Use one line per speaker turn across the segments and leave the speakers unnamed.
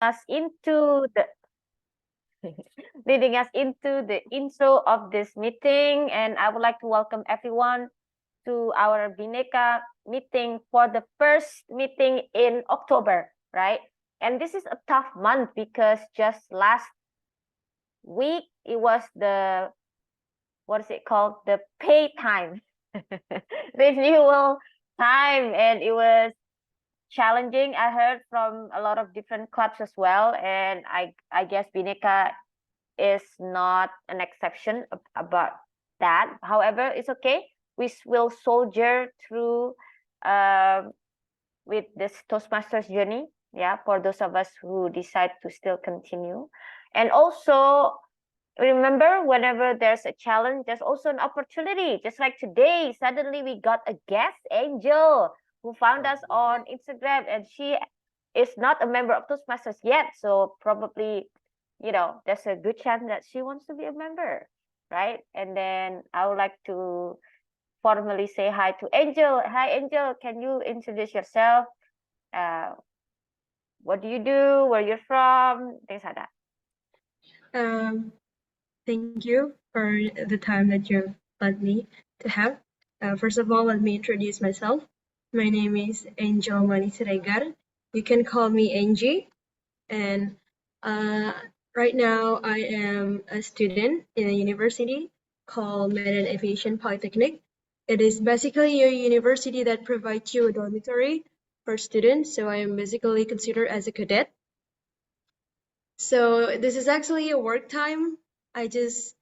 us into the leading us into the intro of this meeting. And I would like to welcome everyone to our Bhinneka meeting for the first meeting in October, right? And this is a tough month because just last week it was the, what is it called? The pay time, renewal time, and it was challenging. I heard from a lot of different clubs as well, and I guess Bhinneka is not an exception about that. However, it's okay. We will soldier through with this Toastmasters journey. Yeah, for those of us who decide to still continue. And also, remember, whenever there's a challenge, there's also an opportunity. Just like today, suddenly we got a guest, Angel, who found us on Instagram, and she is not a member of Toastmasters yet. So probably, there's a good chance that she wants to be a member, right? And then I would like to formally say hi to Angel. Hi, Angel. Can you introduce yourself? What do you do? Where you're from? Things like that.
Thank you for the time that you've let me to have. First of all, let me introduce myself. My name is Angel Manisiregar. You can call me Angie. And right now I am a student in a university called Medan Aviation Polytechnic. It is basically a university that provides you a dormitory for students. So I am basically considered as a cadet. So this is actually a work time. I just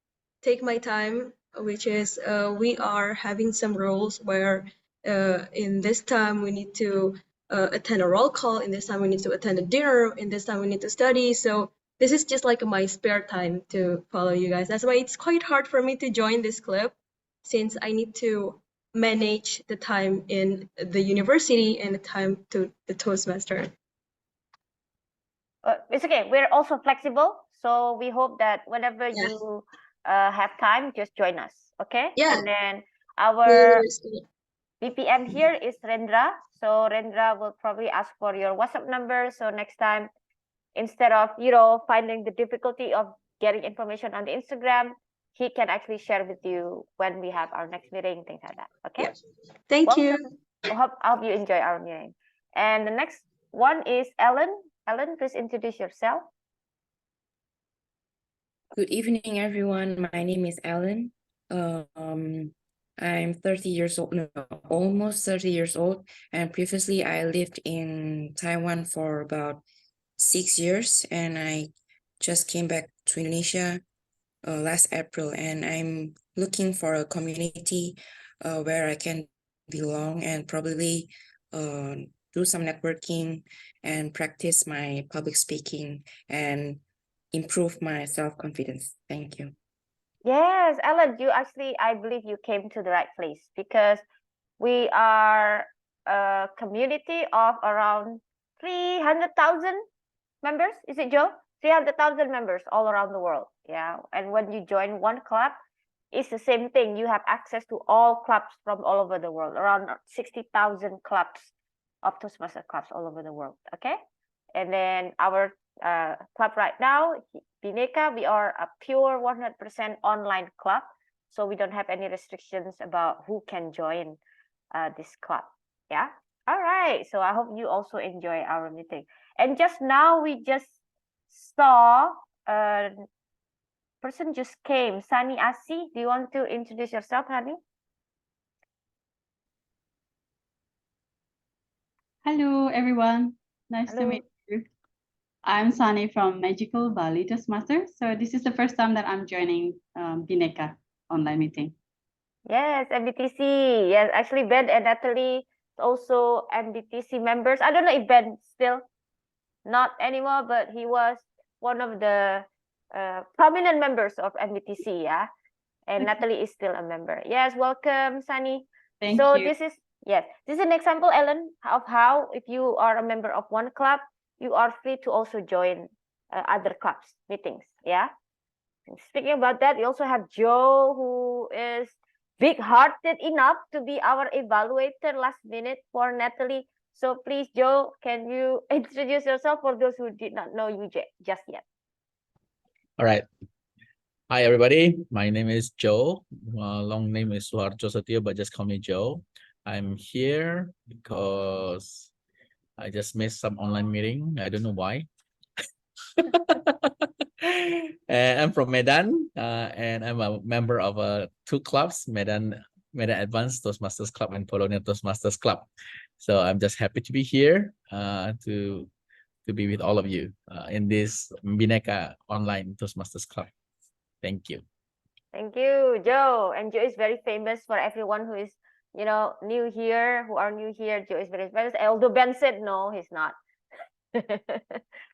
take my time, which is we are having some rules where in this time we need to attend a roll call, in this time we need to attend a dinner, in this time we need to study. So this is just like my spare time to follow you guys. That's why it's quite hard for me to join this club, since I need to manage the time in the university and the time to the Toastmaster.
It's okay. We're also flexible, so we hope that whenever you have time, just join us. Okay.
Yeah.
And then our BPM here is Rendra. So Rendra will probably ask for your WhatsApp number. So next time, instead of finding the difficulty of getting information on the Instagram, he can actually share with you when we have our next meeting, things like that. Okay.
Yes. Thank you.
I hope you enjoy our meeting. And the next one is Ellen. Ellen, please introduce yourself.
Good evening, everyone. My name is Ellen. I'm 30 years old, no, almost 30 years old. And previously I lived in Taiwan for about 6 years. And I just came back to Indonesia last April. And I'm looking for a community where I can belong and probably do some networking and practice my public speaking and improve my self-confidence. Thank you.
Yes, Ellen, I believe you came to the right place, because we are a community of around 300,000 members. Is it, Joe? 300,000 members all around the world. Yeah. And when you join one club, it's the same thing. You have access to all clubs from all over the world, around 60,000 clubs of Toastmaster clubs all over the world. Okay. And then our club right now, Bhinneka, we are a pure 100% online club. So we don't have any restrictions about who can join this club. Yeah. All right. So I hope you also enjoy our meeting. And just now we just saw a person just came, Sani Asi. Do you want to introduce yourself, honey?
Hello, everyone. Nice
Hello.
to meet you. I'm Sani from Magical Bali Toastmasters. So this is the first time that I'm joining Bhinneka online meeting.
Yes, MBTC. Yes, actually Ben and Natalie also MBTC members. I don't know if Ben still not anymore, but he was one of the prominent members of MBTC. Yeah, and Natalie is still a member. Yes, welcome, Sani.
Thank you.
This is an example, Ellen, of how if you are a member of one club, you are free to also join other clubs meetings. Yeah. And speaking about that, we also have Joe, who is big-hearted enough to be our evaluator last minute for Natalie. So please, Joe, can you introduce yourself for those who did not know you just yet?
All right. Hi, everybody. My name is Joe. Long name is Suharjo Setio, but just call me Joe. I'm here because I just missed some online meeting. I don't know why. And I'm from Medan, and I'm a member of two clubs, Medan Advanced Toastmasters Club and Polonia Toastmasters Club. So I'm just happy to be here to be with all of you in this Bhinneka online Toastmasters Club. Thank you.
Thank you, Joe. And Joe is very famous for everyone who is, new here, who are new here. Joe is very famous. Although Ben said no, he's not.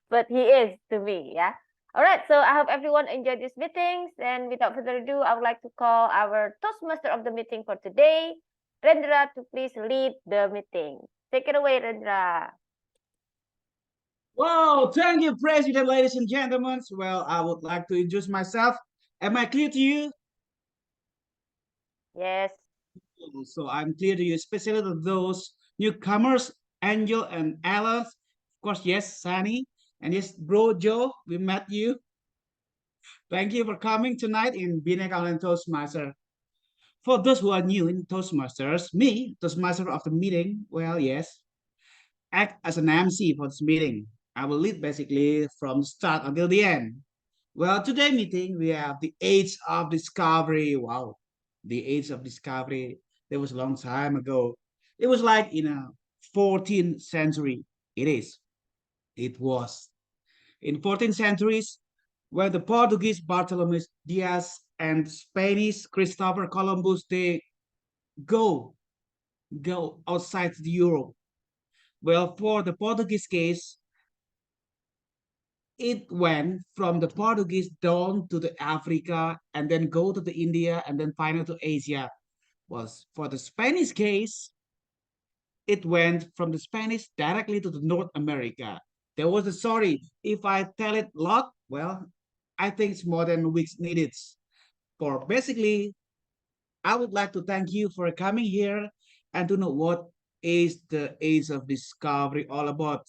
But he is to me, yeah. All right, so I hope everyone enjoyed these meetings. And without further ado, I would like to call our Toastmaster of the meeting for today, Rendra, to please lead the meeting. Take it away, Rendra.
Wow, thank you, President, ladies and gentlemen. Well, I would like to introduce myself. Am I clear to you?
Yes.
So I'm clear to you, especially to those newcomers, Angel and Alan. Of course, yes, Sunny. And yes, bro Joe, we met you. Thank you for coming tonight in Bhinneka and Toastmaster. For those who are new in Toastmasters, me, Toastmaster of the meeting, well, yes, act as an MC for this meeting. I will lead basically from start until the end. Well, today meeting, we have the age of discovery. Wow, the age of discovery. That was a long time ago. It was like in a 14th century. It is. It was. In 14th centuries, where the Portuguese Bartolomé Diaz and Spanish Christopher Columbus, they go outside the Europe. Well, for the Portuguese case, it went from the Portuguese down to the Africa and then go to the India and then finally to Asia. Was for the Spanish case, it went from the Spanish directly to the North America. There was a sorry if I tell it a lot. Well, I think it's more than weeks needed. For basically, I would like to thank you for coming here and to know what is the age of discovery all about.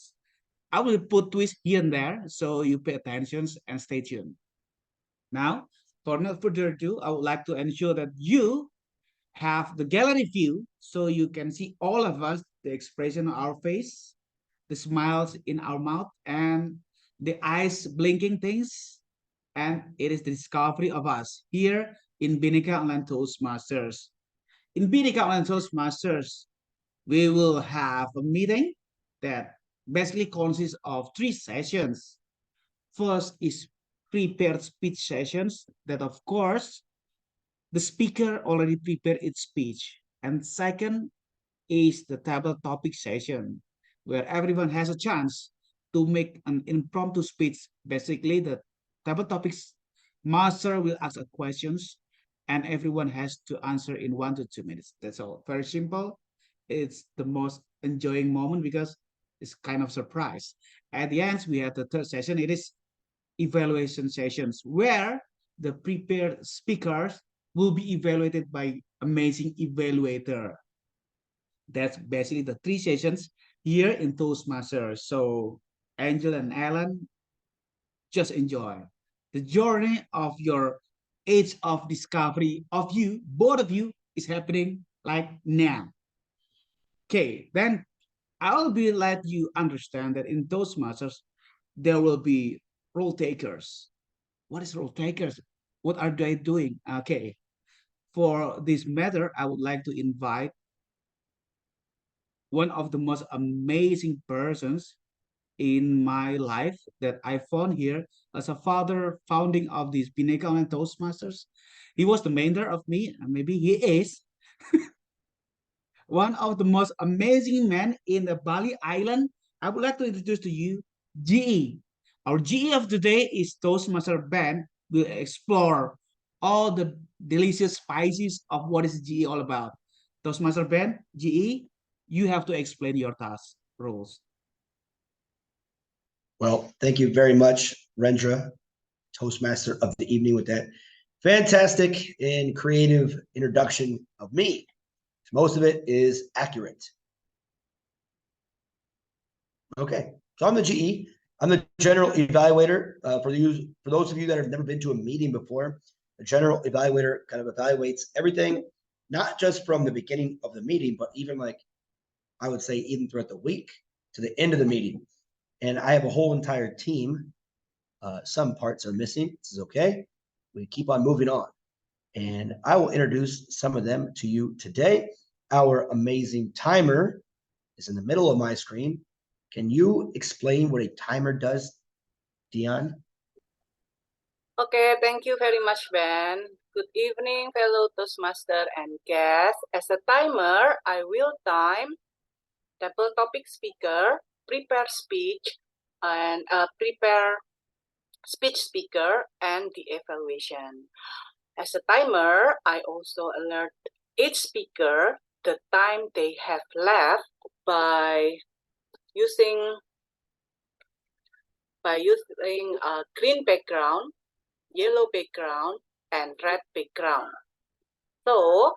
I will put twists here and there, so you pay attention and stay tuned. Now, for no further ado, I would like to ensure that you have the gallery view so you can see all of us, the expression on our face, the smiles in our mouth, and the eyes blinking things. And it is the discovery of us here in Bhinneka Online Toastmasters. In Bhinneka Online Toastmasters, we will have a meeting that basically consists of 3 sessions. First is prepared speech sessions that, of course, the speaker already prepared its speech. And second is the table topic session, where everyone has a chance to make an impromptu speech. Basically, the table topics master will ask questions and everyone has to answer in 1 to 2 minutes. That's all. Very simple. It's the most enjoying moment because it's kind of surprise. At the end, we have the third session. It is evaluation sessions where the prepared speakers will be evaluated by amazing evaluator. That's basically the 3 sessions here in Toastmasters. So Angel and Alan, just enjoy. The journey of your age of discovery of you, both of you, is happening like now. Okay, then I'll be let you understand that in Toastmasters, there will be role takers. What is role takers? What are they doing? Okay, for this matter, I would like to invite one of the most amazing persons in my life that I found here as a father founding of this Bhinneka and Toastmasters. He was the mentor of me, and maybe he is one of the most amazing men in the Bali Island. I would like to introduce to you GE. Our GE of today is Toastmaster Ben. Will explore all the delicious spices of what is GE all about. Toastmaster Ben, GE, you have to explain your task rules.
Well, thank you very much, Rendra, Toastmaster of the evening, with that fantastic and creative introduction of me. Most of it is accurate. Okay, so I'm the GE. I'm the general evaluator. For those of you that have never been to a meeting before, the general evaluator kind of evaluates everything, not just from the beginning of the meeting, but even like I would say even throughout the week to the end of the meeting. And I have a whole entire team. Some parts are missing. This is okay. We keep on moving on. And I will introduce some of them to you today. Our amazing timer is in the middle of my screen. Can you explain what a timer does, Dion?
Okay, thank you very much, Ben. Good evening, fellow Toastmaster and guests. As a timer, I will time table topic speaker, prepare speech, and prepare speech speaker, and the evaluation. As a timer, I also alert each speaker the time they have left by using a green background, yellow background, and red background. So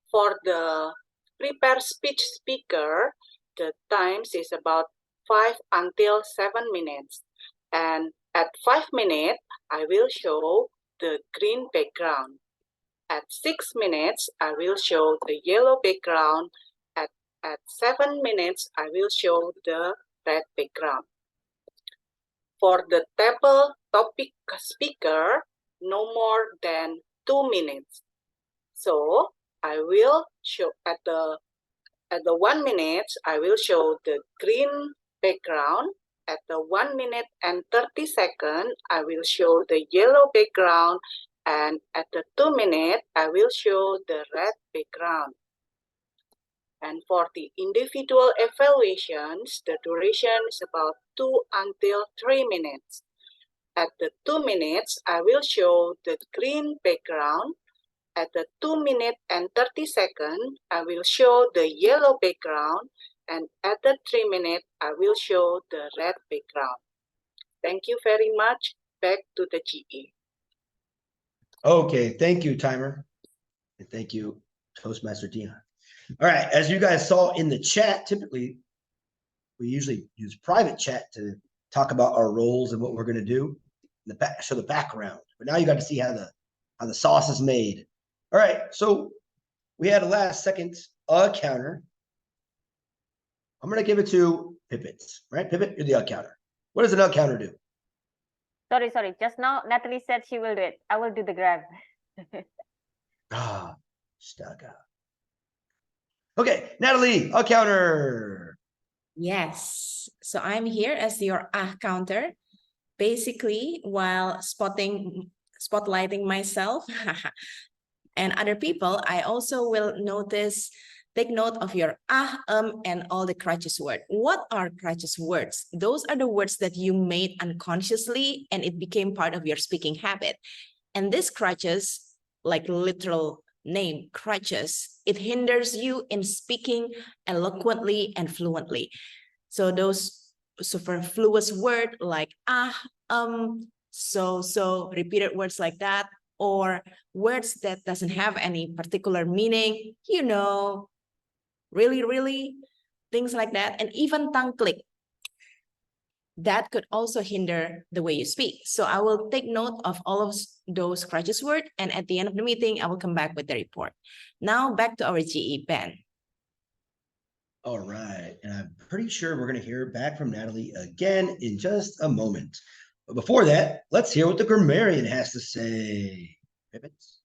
for the prepare speech speaker, the times is about 5 until 7 minutes. And at 5 minutes, I will show the green background. At 6 minutes, I will show the yellow background. At 7 minutes, I will show the red background. For the table topic speaker, no more than 2 minutes. So I will show at the 1 minute, I will show the green background. At the 1 minute and 30 seconds, I will show the yellow background. And at the 2 minutes, I will show the red background. And for the individual evaluations, the duration is about 2 until 3 minutes. At the 2 minutes, I will show the green background. At the 2 minutes and 30 seconds, I will show the yellow background. And at the 3 minutes, I will show the red background. Thank you very much. Back to the GE.
Okay, thank you, timer. And thank you, Toastmaster Dion. All right, as you guys saw in the chat, typically we usually use private chat to talk about our roles and what we're going to do, show the background. But now you got to see how the sauce is made. All right, so we had a last second counter. I'm going to give it to Pipit, right? Pipit, you're the counter. What does an counter do?
Sorry. Just now, Natalie said she will do it. I will do the grab.
Stuck up. Okay, Natalie, counter.
Yes. So I'm here as your counter, basically while spotlighting myself and other people. I also will take note of your and all the crutches words. What are crutches words? Those are the words that you made unconsciously and it became part of your speaking habit. And these crutches, like literal name, crutches, it hinders you in speaking eloquently and fluently. So those superfluous words like so, repeated words like that, or words that doesn't have any particular meaning, really, things like that, and even tongue click. That could also hinder the way you speak. So I will take note of all of those crutches words, and at the end of the meeting, I will come back with the report. Now back to our GE, Ben.
All right, and I'm pretty sure we're going to hear back from Natalie again in just a moment. But before that, let's hear what the grammarian has to say. Pippins?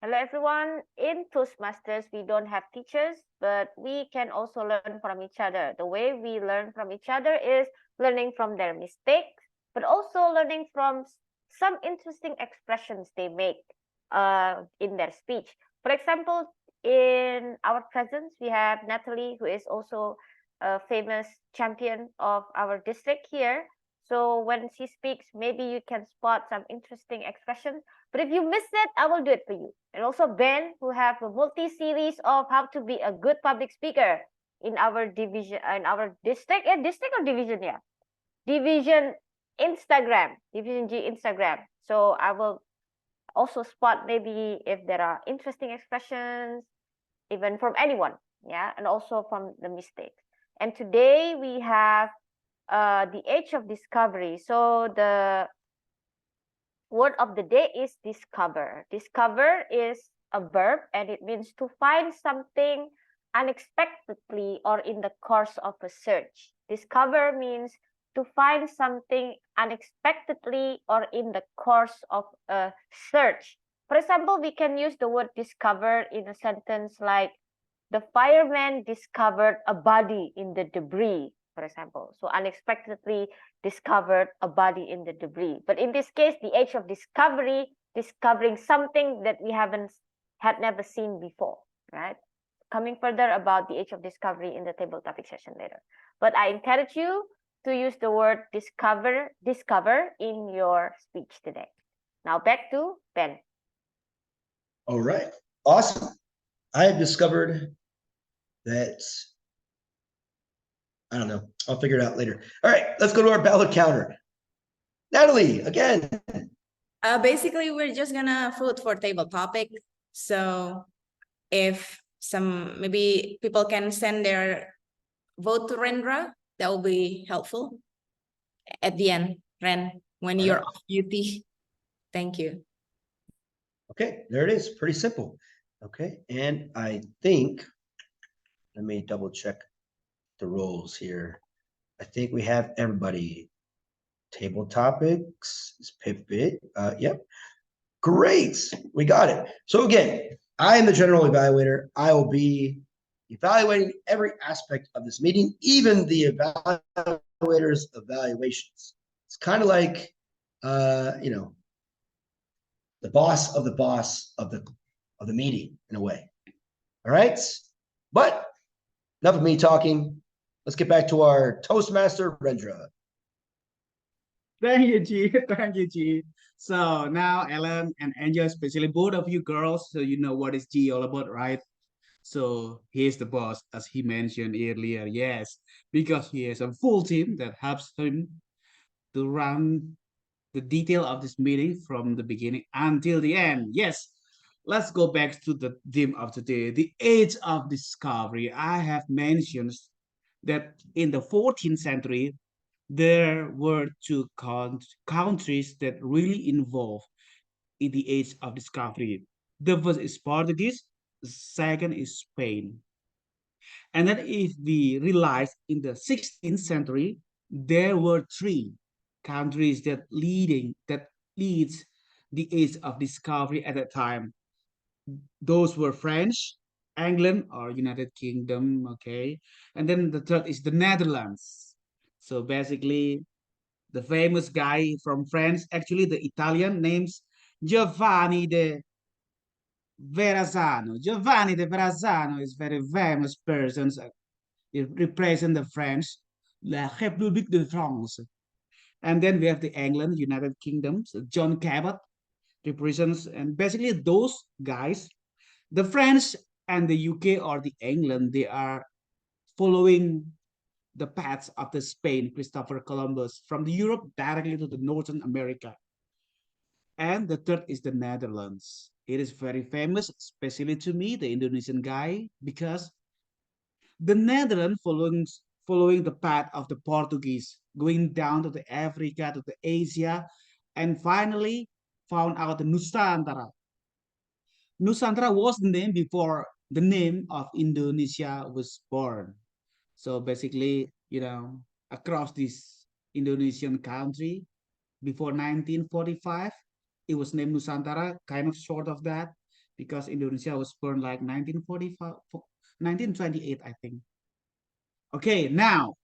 Hello, everyone. In Toastmasters, we don't have teachers, but we can also learn from each other. The way we learn from each other is learning from their mistakes, but also learning from some interesting expressions they make in their speech. For example, in our presence, we have Natalie, who is also a famous champion of our district here. So when she speaks, maybe you can spot some interesting expressions. But if you miss it, I will do it for you. And also Ben, who have a multi-series of how to be a good public speaker in our division, in our district. Yeah, district or division? Yeah, division Instagram, division G Instagram. So I will also spot maybe if there are interesting expressions, even from anyone. Yeah, and also from the mistakes. And today we have the age of discovery. So the word of the day is discover. Discover is a verb and it means to find something unexpectedly or in the course of a search. Discover means to find something unexpectedly or in the course of a search. For example, we can use the word discover in a sentence like, the fireman discovered a body in the debris, for example. So unexpectedly discovered a body in the debris. But in this case, the age of discovery, discovering something that we had never seen before, right? Coming further about the age of discovery in the table topic session later. But I encourage you to use the word discover in your speech today. Now back to Ben.
All right. Awesome. I have discovered that, I don't know, I'll figure it out later. All right, let's go to our ballot counter. Natalie, again.
Basically, we're just gonna vote for table topic. So if maybe people can send their vote to Rendra, that will be helpful at the end, Ren, when you're off duty. Thank you.
Okay, there it is. Pretty simple. Okay, and I think, let me double check the roles here. I think we have everybody. Table topics is Pivot. Yep. Great. We got it. So again, I am the general evaluator. I will be evaluating every aspect of this meeting, even the evaluator's evaluations. It's kind of like, you know, the boss of the meeting in a way. All right. But enough of me talking. Let's get back to our Toastmaster, Rendra.
Thank you, G. Thank you, G. So now Ellen and Angel, especially both of you girls, so you know what is G all about, right? So he's the boss, as he mentioned earlier. Yes, because he has a full team that helps him to run the detail of this meeting from the beginning until the end. Yes, let's go back to the theme of today, the age of discovery. I have mentioned that in the 14th century, there were two countries that really involved in the age of discovery. The first is Portuguese, the second is Spain. And then if we realize in the 16th century, there were three countries that leads the age of discovery at that time. Those were French, England or United Kingdom, okay? And then the third is the Netherlands. So basically, the famous guy from France, actually the Italian names Giovanni de Verrazzano. Giovanni de Verrazzano is very famous person. It represents the French, La République de France. And then we have the England, United Kingdom. So John Cabot represents, and basically those guys, the French and the UK or the England, they are following the paths of the Spain, Christopher Columbus, from the Europe directly to the Northern America. And the third is the Netherlands. It is very famous, especially to me, the Indonesian guy, because the Netherlands following the path of the Portuguese, going down to the Africa, to the Asia, and finally found out the Nusantara. Nusantara was the name before the name of Indonesia was born. So basically, you know, across this Indonesian country, before 1945, it was named Nusantara, kind of short of that, because Indonesia was born like 1945, 1928, I think. Okay, now,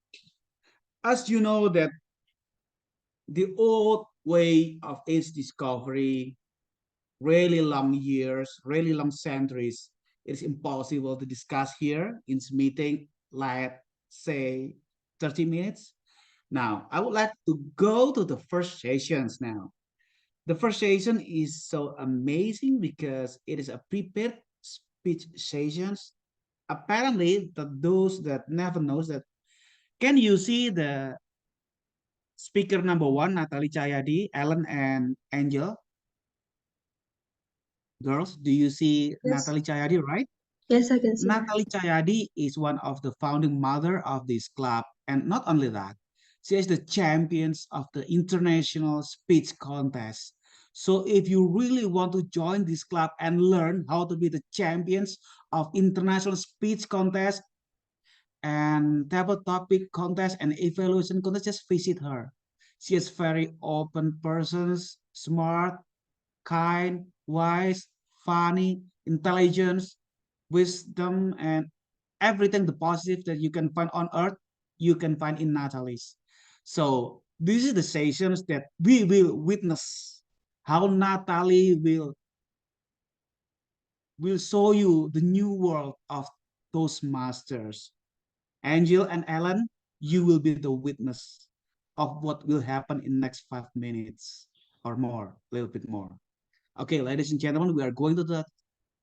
as you know that the old way of age discovery, really long years, really long centuries, it's impossible to discuss here in this meeting, like say 30 minutes. Now, I would like to go to the first sessions now. The first session is so amazing because it is a prepared speech sessions. Apparently, those that never knows that, can you see the speaker number one, Natalie Chayadi, Ellen and Angel? Girls, do you see
Yes.
Natalie Chayadi, right?
Yes, I can see her.
Natalie Chayadi is one of the founding mother of this club, and not only that, she is the champions of the international speech contest. So if you really want to join this club and learn how to be the champions of international speech contest and table topic contest and evaluation contest, just visit her. She is very open person, smart, kind, wise, funny, intelligence, wisdom, and everything the positive that you can find on earth, you can find in Natalie's. So this is the sessions that we will witness how Natalie will show you the new world of Toastmasters. Angel and Ellen, you will be the witness of what will happen in next 5 minutes or more, a little bit more. Okay, ladies and gentlemen, we are going to the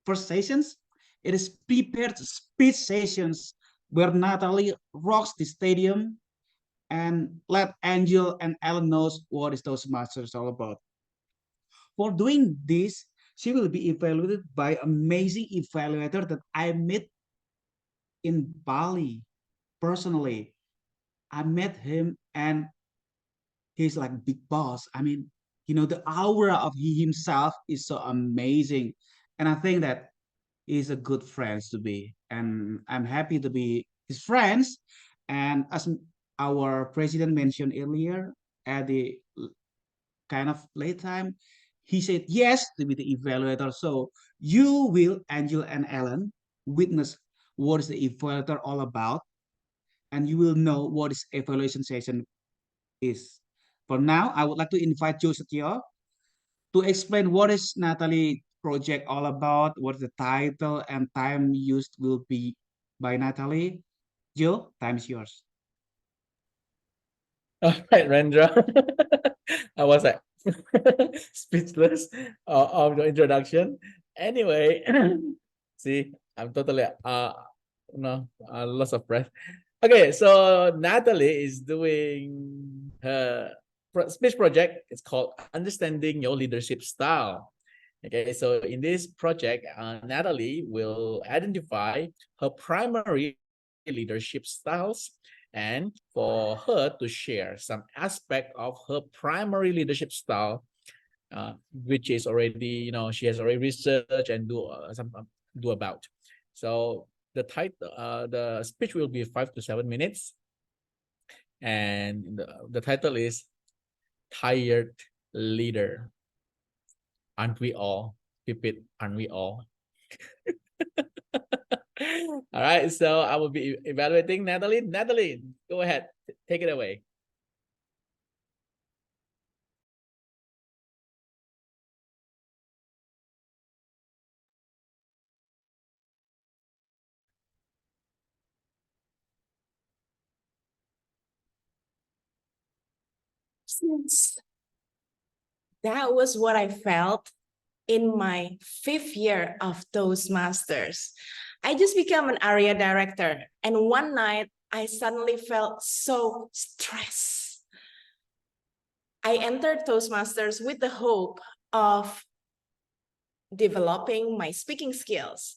first sessions. It is prepared speech sessions where Natalie rocks the stadium and let Angel and Ellen knows what is Toastmasters all about. For doing this, she will be evaluated by amazing evaluator that I met in Bali personally. I met him and he's like big boss. I mean, the aura of he himself is so amazing. And I think that he's a good friend to be. And I'm happy to be his friends. And as our president mentioned earlier, at the kind of late time, he said yes to be the evaluator. So you will, Angel and Ellen, witness what is the evaluator all about, and you will know what is evaluation session is. For now, I would like to invite Joe Setio to explain what is Natalie project all about, what the title and time used will be by Natalie. Joe, time is yours.
All right, Rendra. I was like speechless of the introduction. Anyway, see, I'm totally loss of breath. Okay, so Natalie is doing her speech project. It's called Understanding Your Leadership Style. Okay, so in this project, Natalie will identify her primary leadership styles and for her to share some aspect of her primary leadership style, which is already, she has already researched and do about. So the title, the speech will be 5 to 7 minutes, and the title is Tired Leader. Aren't we all? Repeat, aren't we all? All right, so I will be evaluating Natalie. Natalie, go ahead, take it away.
Since that was what I felt in my 5th year of Toastmasters. I just became an area director, and one night I suddenly felt so stressed. I entered Toastmasters with the hope of developing my speaking skills,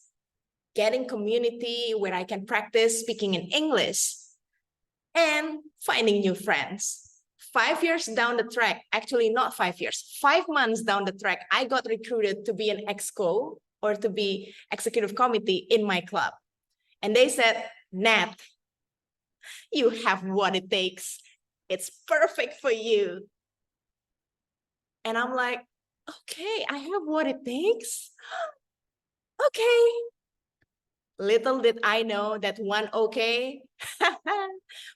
getting community where I can practice speaking in English, and finding new friends. 5 years down the track, actually not 5 years, 5 months down the track, I got recruited to be an exco or to be executive committee in my club. And they said, Nat, you have what it takes. It's perfect for you. And I'm like, okay, I have what it takes. Okay. Little did I know that one okay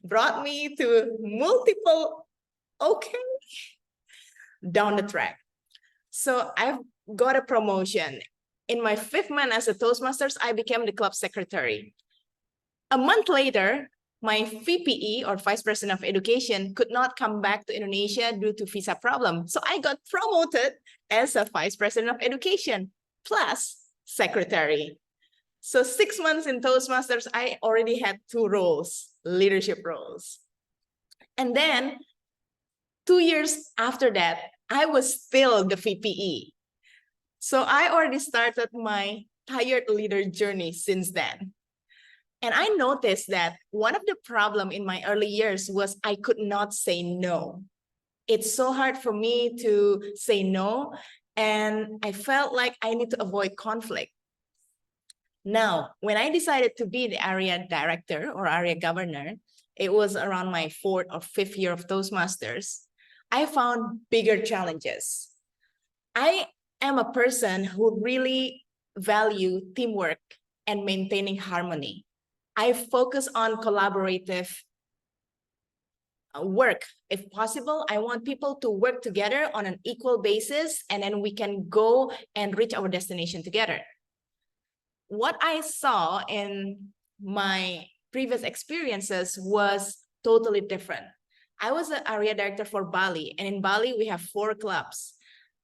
brought me to multiple okay down the track. So I've got a promotion. In my 5th month as a Toastmasters, I became the club secretary. A month later, my VPE or Vice President of Education could not come back to Indonesia due to visa problem. So I got promoted as a Vice President of Education plus secretary. So 6 months in Toastmasters, I already had 2 roles, leadership roles. And then 2 years after that, I was still the VPE. So I already started my tired leader journey since then. And I noticed that one of the problem in my early years was I could not say no. It's so hard for me to say no, and I felt like I need to avoid conflict. Now, when I decided to be the area director or area governor, it was around my 4th or 5th year of Toastmasters, I found bigger challenges. I am a person who really value teamwork and maintaining harmony. I focus on collaborative work. If possible, I want people to work together on an equal basis, and then we can go and reach our destination together. What I saw in my previous experiences was totally different. I was an area director for Bali, and in Bali, we have 4 clubs.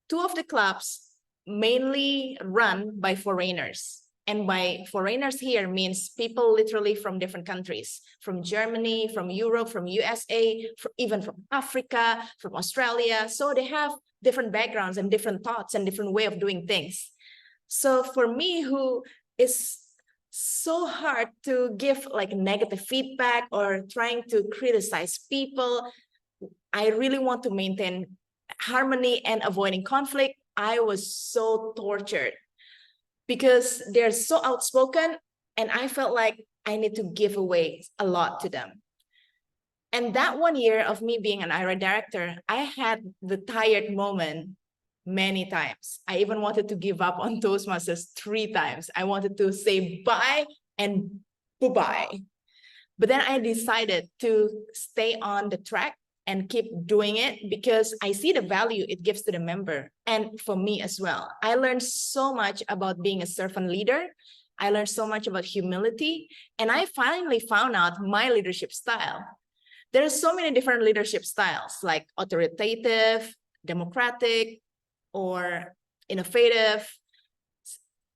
2 of the clubs mainly run by foreigners. And by foreigners here means people literally from different countries, from Germany, from Europe, from USA, even from Africa, from Australia. So they have different backgrounds and different thoughts and different way of doing things. So for me, who is so hard to give like negative feedback or trying to criticize people, I really want to maintain harmony and avoiding conflict. I was so tortured because they're so outspoken, and I felt like I need to give away a lot to them. And that 1 year of me being an area director, I had the tired moment many times. I even wanted to give up on Toastmasters 3 times. I wanted to say bye and bye-bye. But then I decided to stay on the track and keep doing it because I see the value it gives to the member and for me as well. I learned so much about being a servant leader. I learned so much about humility, and I finally found out my leadership style. There are so many different leadership styles like authoritative, democratic, or innovative.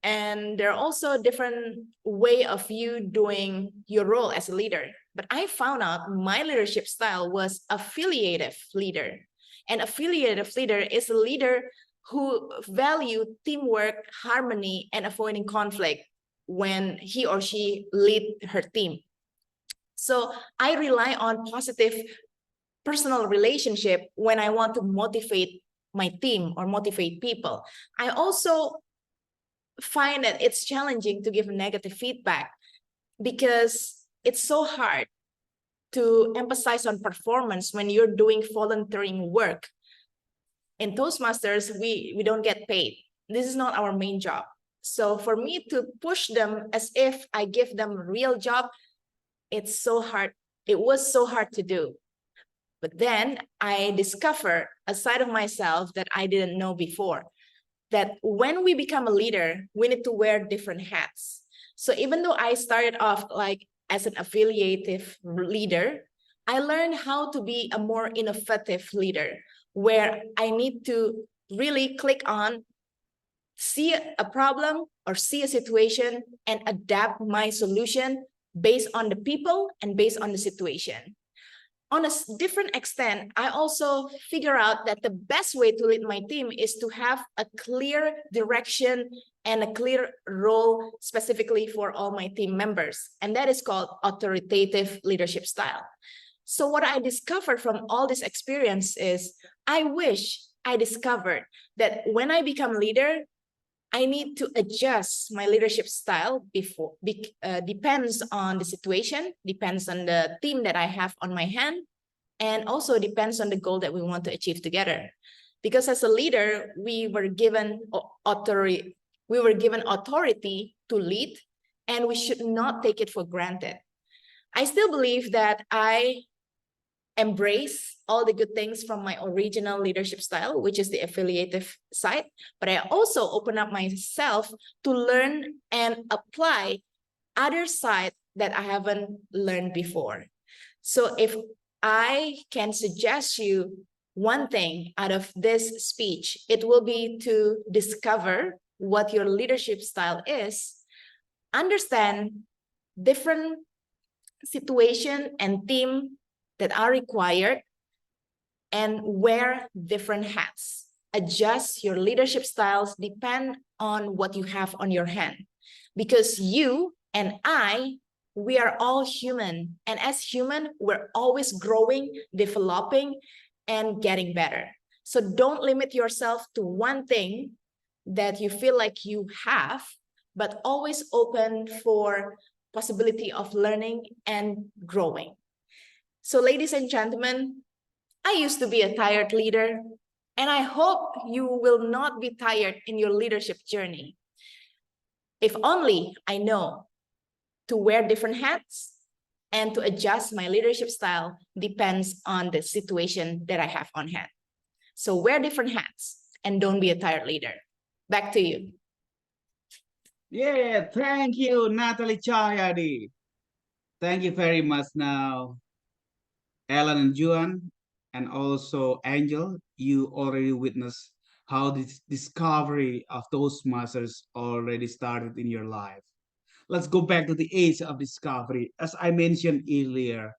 And there are also different way of you doing your role as a leader. But I found out my leadership style was affiliative leader. And affiliative leader is a leader who value teamwork, harmony, and avoiding conflict when he or she lead her team. So I rely on positive personal relationship when I want to motivate my team or motivate people. I also find that it's challenging to give negative feedback because it's so hard to emphasize on performance when you're doing volunteering work. In Toastmasters, we don't get paid. This is not our main job. So for me to push them as if I give them a real job, it's so hard. It was so hard to do. But then I discovered a side of myself that I didn't know before, that when we become a leader, we need to wear different hats. So even though I started off like as an affiliative leader, I learned how to be a more innovative leader, where I need to really click on, see a problem or see a situation and adapt my solution based on the people and based on the situation. On a different extent, I also figure out that the best way to lead my team is to have a clear direction and a clear role specifically for all my team members. And that is called authoritative leadership style. So what I discovered from all this experience is I wish I discovered that when I become leader, I need to adjust my leadership style depends on the situation, depends on the team that I have on my hand, and also depends on the goal that we want to achieve together. Because as a leader, we were given authority to lead, and we should not take it for granted. I still believe that I embrace all the good things from my original leadership style, which is the affiliative side, but I also open up myself to learn and apply other side that I haven't learned before. So if I can suggest you one thing out of this speech, it will be to discover what your leadership style is, understand different situation and theme that are required, and wear different hats. Adjust your leadership styles depend on what you have on your hand. because you and we are all human. And as human, we're always growing, developing, and getting better. So don't limit yourself to one thing that you feel like you have, but always open for possibility of learning and growing. So ladies and gentlemen, I used to be a tired leader, and I hope you will not be tired in your leadership journey. If only I know to wear different hats and to adjust my leadership style depends on the situation that I have on hand. So wear different hats and don't be a tired leader. Back to you.
Yeah, thank you, Natalie Chahyadi. Thank you very much now, Ellen and Juan, and also Angel. You already witnessed how this discovery of Toastmasters already started in your life. Let's go back to the age of discovery. As I mentioned earlier,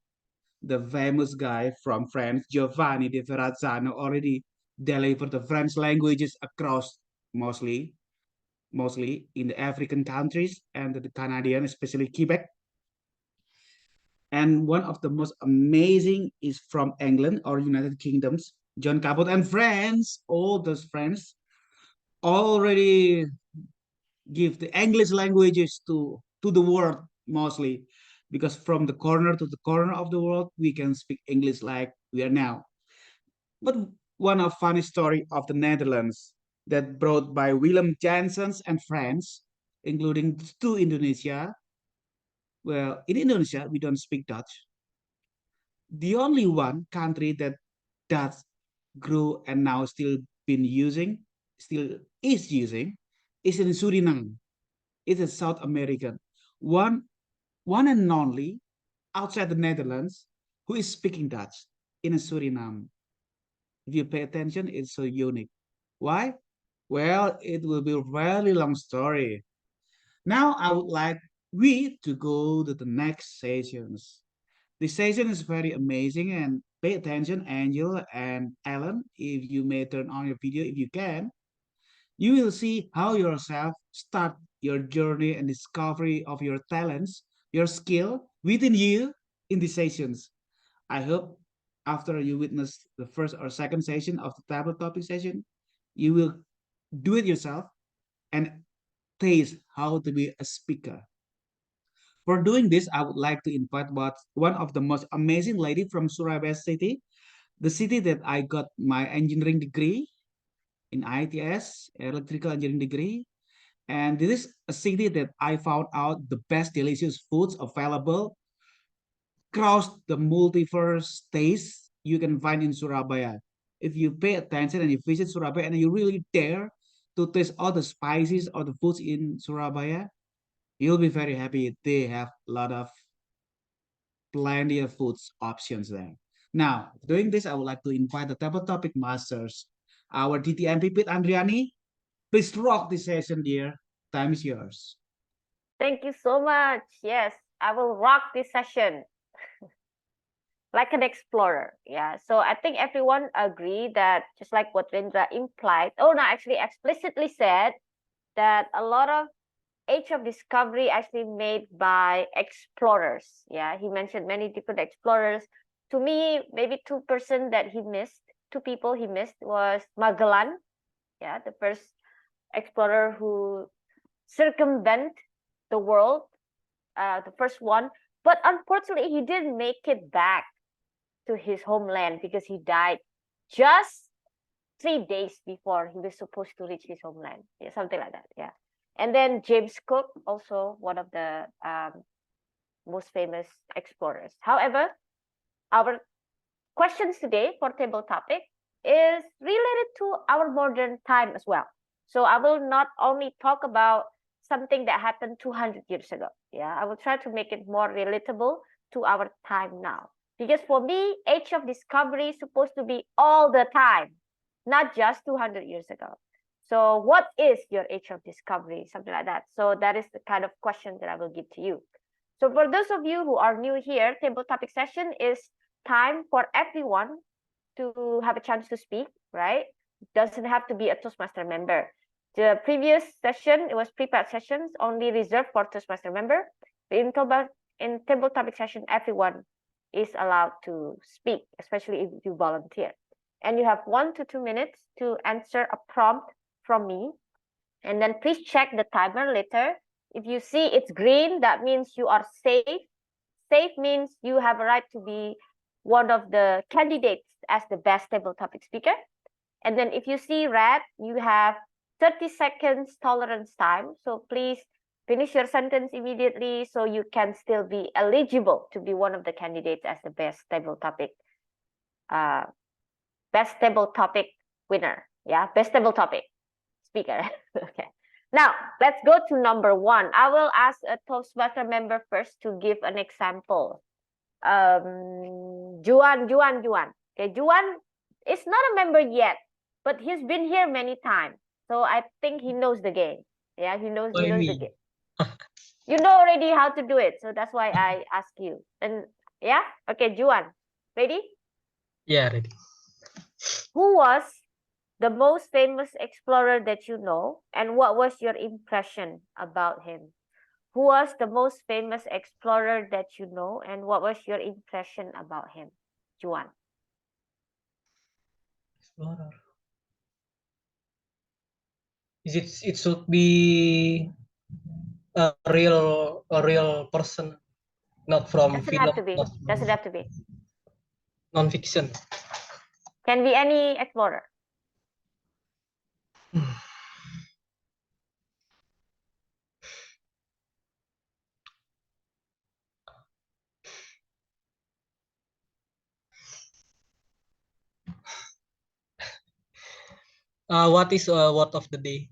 the famous guy from France, Giovanni de Verrazzano, already delivered the French languages across mostly in the African countries and the Canadian, especially Quebec. And one of the most amazing is from England or United Kingdoms, John Cabot, and France. All those friends already give the English languages to the world mostly, because from the corner to the corner of the world we can speak English like we are now. But one of funny story of the Netherlands that brought by Willem Janssens and friends, including to Indonesia. Well, in Indonesia we don't speak Dutch. The only one country that Dutch grew and now still is using, is in Suriname. It's a South American, one and only outside the Netherlands who is speaking Dutch in Suriname. If you pay attention, it's so unique. Why? Well, it will be a very long story. Now I would like we to go to the next sessions. The session is very amazing, and pay attention, Angel and Alan, if you may turn on your video if you can. You will see how yourself start your journey and discovery of your talents, your skill within you in the sessions. I hope after you witness the first or second session of the tablet topic session, you will do it yourself and taste how to be a speaker. For doing this, I would like to invite one of the most amazing lady from Surabaya city, the city that I got my engineering degree in ITS, electrical engineering degree. And this is a city that I found out the best delicious foods available across the multiverse tastes you can find in Surabaya. If you pay attention and you visit Surabaya and you really dare to taste all the spices or the foods in Surabaya, you'll be very happy. They have a lot of plenty of foods options there. Now, doing this, I would like to invite the table topic masters, our DTMP Pit Andriani. Please rock this session, dear. Time is yours.
Thank you so much. Yes, I will rock this session like an explorer. Yeah. So I think everyone agree that just like what Rendra implied, actually explicitly said that a lot of age of discovery actually made by explorers. Yeah. He mentioned many different explorers. To me, maybe two people he missed was Magellan. Yeah. The first explorer who circumvent the world, the first one. But unfortunately, he didn't make it back to his homeland because he died just 3 days before he was supposed to reach his homeland. Yeah, something like that. Yeah. And then James Cook, also one of the most famous explorers. However, our questions today for table topic is related to our modern time as well. So I will not only talk about something that happened 200 years ago. Yeah, I will try to make it more relatable to our time now. Because for me, age of discovery is supposed to be all the time, not just 200 years ago. So what is your age of discovery? Something like that. So that is the kind of question that I will give to you. So for those of you who are new here, table topic session is time for everyone to have a chance to speak, right? Doesn't have to be a Toastmaster member. The previous session, it was prepared sessions only reserved for Toastmaster member. In table topic session, everyone is allowed to speak, especially if you volunteer. And you have 1 to 2 minutes to answer a prompt from me. And then please check the timer later. If you see it's green, that means you are safe. Safe means you have a right to be one of the candidates as the best table topic speaker. And then if you see red, you have 30 seconds tolerance time. So please finish your sentence immediately so you can still be eligible to be one of the candidates as the best table topic winner. Yeah, best table topic speaker. Okay. Now let's go to number 1. I will ask a Toastmaster member first to give an example. Juan. Okay, Juan is not a member yet, but he's been here many times. So I think he knows the game. Yeah, he knows the game. You know already how to do it. So that's why I ask you. And yeah, okay, Juan, ready?
Yeah, ready.
Who was the most famous explorer that you know, and what was your impression about him? Who was the most famous explorer that you know, and what was your impression about him? Juan.
Explorer. It should be a real person, not from
Doesn't
film,
have to be.
not
Doesn't have to be.
non-fiction.
Can be any explorer.
What is word of the day?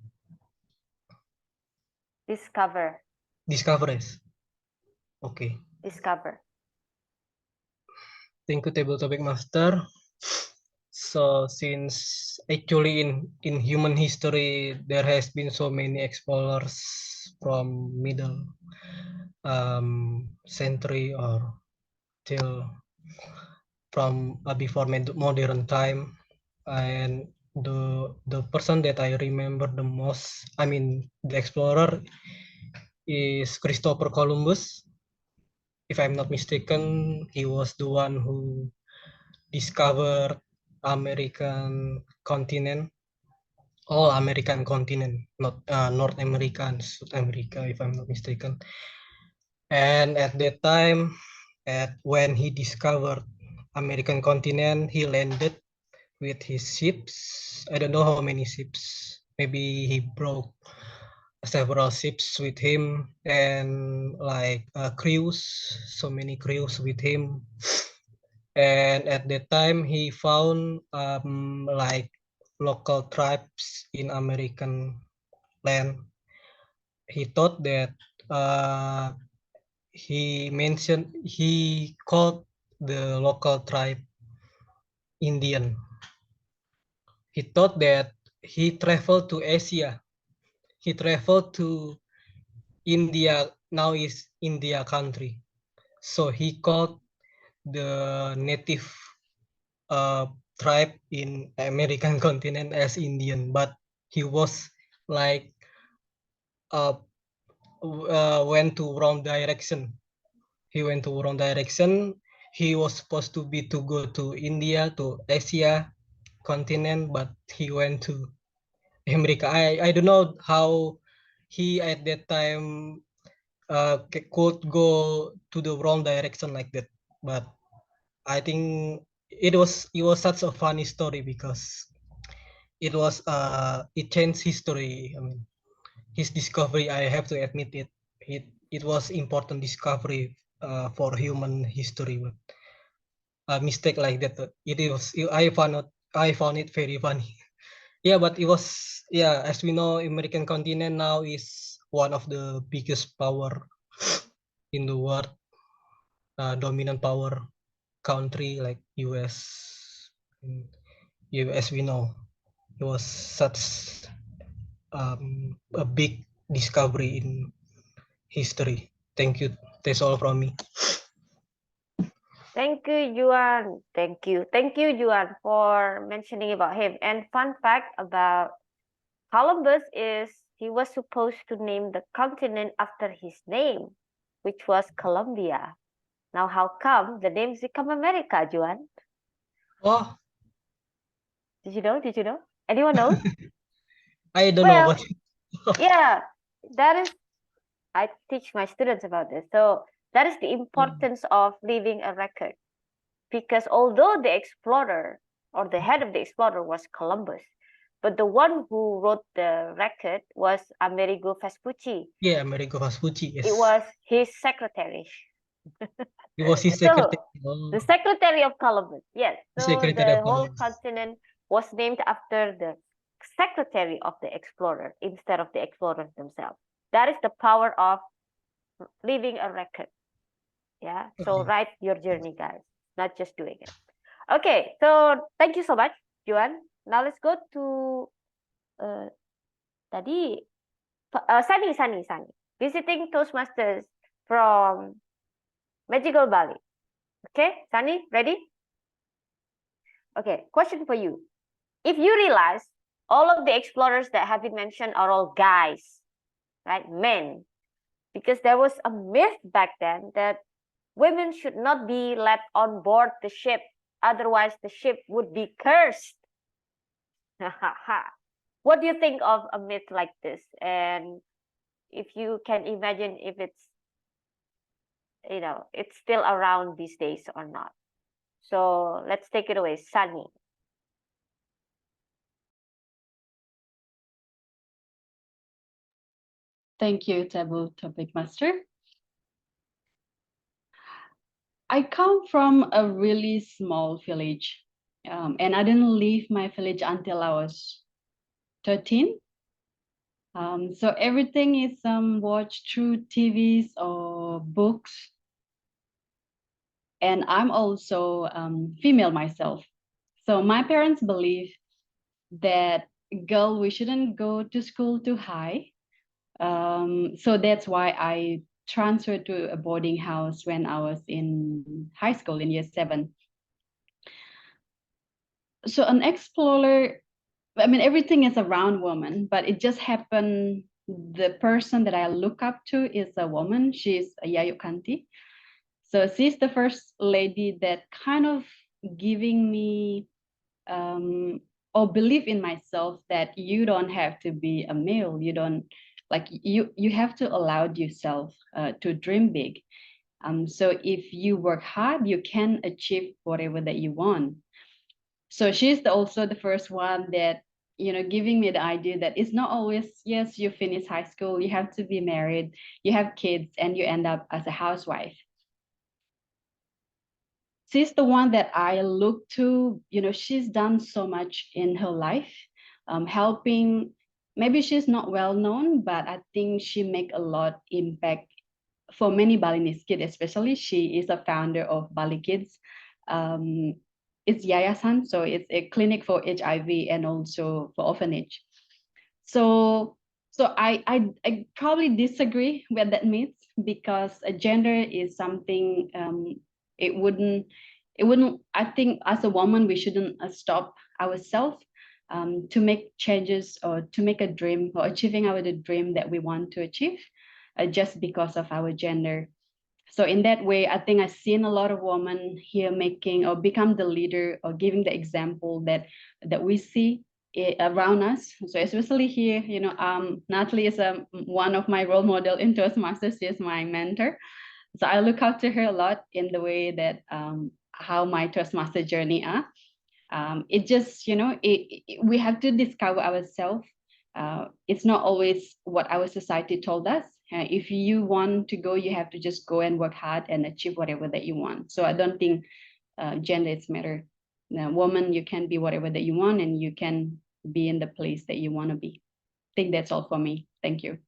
Discover.
Discoveries. Okay.
Discover.
Thank you, table topic master. So since actually in human history there has been so many explorers from middle century or till from before modern time, and the person that I remember the most, I mean the explorer, is Christopher Columbus. If I'm not mistaken, he was the one who discovered American continent, all American continent, not North America and South America, if I'm not mistaken. And at that time, when he discovered American continent, he landed with his ships. I don't know how many ships. Maybe he brought several ships with him and like crews, so many crews with him. And at that time, he found like local tribes in American land. He thought that he called the local tribe Indian. He thought that he traveled to Asia. He traveled to India, now is India country. So he called the native tribe in American continent as Indian, but he was like went to wrong direction. He went to wrong direction. He was supposed to go to India, to Asia continent, but he went to America. I don't know how he at that time could go to the wrong direction like that, but I think it was such a funny story because it changed history. I mean, his discovery, I have to admit it was important discovery for human history. But a mistake like that, I found it very funny. Yeah, but it was, yeah, as we know, American continent now is one of the biggest power in the world, dominant power country like US. As we know, it was such a big discovery in history. Thank you. That's all from me.
Thank you, Juan. Thank you, Juan, for mentioning about him. And fun fact about Columbus he was supposed to name the continent after his name, which was Colombia. Now, how come the names become America, Juan?
Oh,
Did you know? Did you know? Anyone knows?
I don't know what.
Yeah, that is, I teach my students about this. So that is the importance of leaving a record. Because although the explorer or the head of the explorer was Columbus, but the one who wrote the record was Amerigo Vespucci.
Yeah, Amerigo Vespucci. Yes.
It was his secretary.
It was his
So,
secretary.
the secretary of Columbus, yes.
The
So
secretary
the
of
whole
Columbus.
continent was named after the secretary of the explorer instead of the explorers themselves. That is the power of leaving a record. Yeah. So
Okay.
write your journey, guys, not just doing it. Okay. So thank you so much, Juan. Now let's go to tadi Sunny. Visiting Toastmasters from Magical Bali. Okay, Sunny, ready? Okay, question for you. If you realize all of the explorers that have been mentioned are all guys, right? Men. Because there was a myth back then that women should not be let on board the ship. Otherwise, the ship would be cursed. What do you think of a myth like this? And if you can imagine if it's, it's still around these days or not. So let's take it away, Sunny.
Thank you, Taboo Topic Master. I come from a really small village, and I didn't leave my village until I was 13. So everything is watched through TVs or books. And I'm also female myself. So my parents believe that girl, we shouldn't go to school too high. So that's why I transferred to a boarding house when I was in high school in year 7. So an explorer, I mean, everything is around woman, but it just happened. The person that I look up to is a woman. She's a Yayu Kanti. So she's the first lady that kind of giving me or believe in myself that you don't have to be a male. You don't like you have to allow yourself to dream big. So if you work hard, you can achieve whatever that you want. So she's also the first one that giving me the idea that it's not always yes, you finish high school, you have to be married, you have kids, and you end up as a housewife. She's the one that I look to. She's done so much in her life, helping. Maybe she's not well known, but I think she make a lot impact for many Balinese kids, especially. She is a founder of Bali Kids. It's Yayasan, so it's a clinic for HIV and also for orphanage. So I probably disagree with that myth, because a gender is something it wouldn't I think as a woman we shouldn't stop ourselves to make changes or to make a dream or achieving our dream that we want to achieve just because of our gender. So in that way, I think I've seen a lot of women here making or become the leader or giving the example that we see around us. So especially here, Natalie is one of my role model in Toastmasters. She is my mentor. So I look up to her a lot in the way that how my Toastmaster journey are. It just, we have to discover ourselves. It's not always what our society told us. If you want to go, you have to just go and work hard and achieve whatever that you want. So I don't think gender is matter. Woman, you can be whatever that you want, and you can be in the place that you want to be. I think that's all for me. Thank you.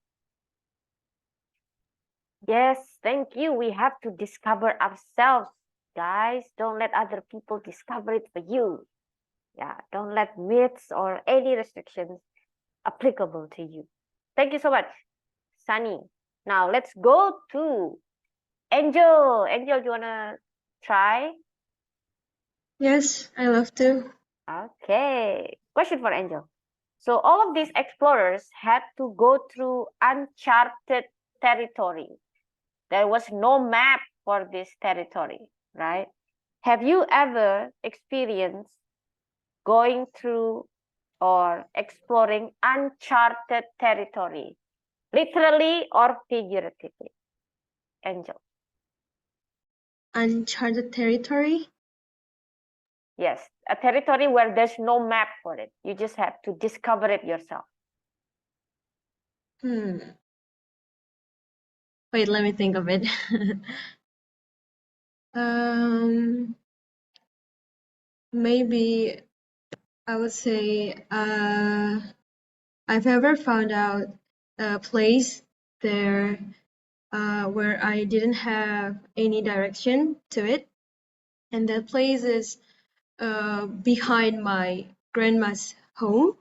Yes, thank you. We have to discover ourselves, guys. Don't let other people discover it for you. Yeah, don't let myths or any restrictions applicable to you. Thank you so much, Sunny. Now let's go to Angel. Angel, do you wanna try?
Yes, I love to.
Okay. Question for Angel. So all of these explorers had to go through uncharted territory. There was no map for this territory, right? Have you ever experienced going through or exploring uncharted territory, literally or figuratively? Angel.
Uncharted territory?
Yes, a territory where there's no map for it. You just have to discover it yourself.
Wait, let me think of it. Maybe I would say I've ever found out a place there where I didn't have any direction to it, and that place is behind my grandma's home.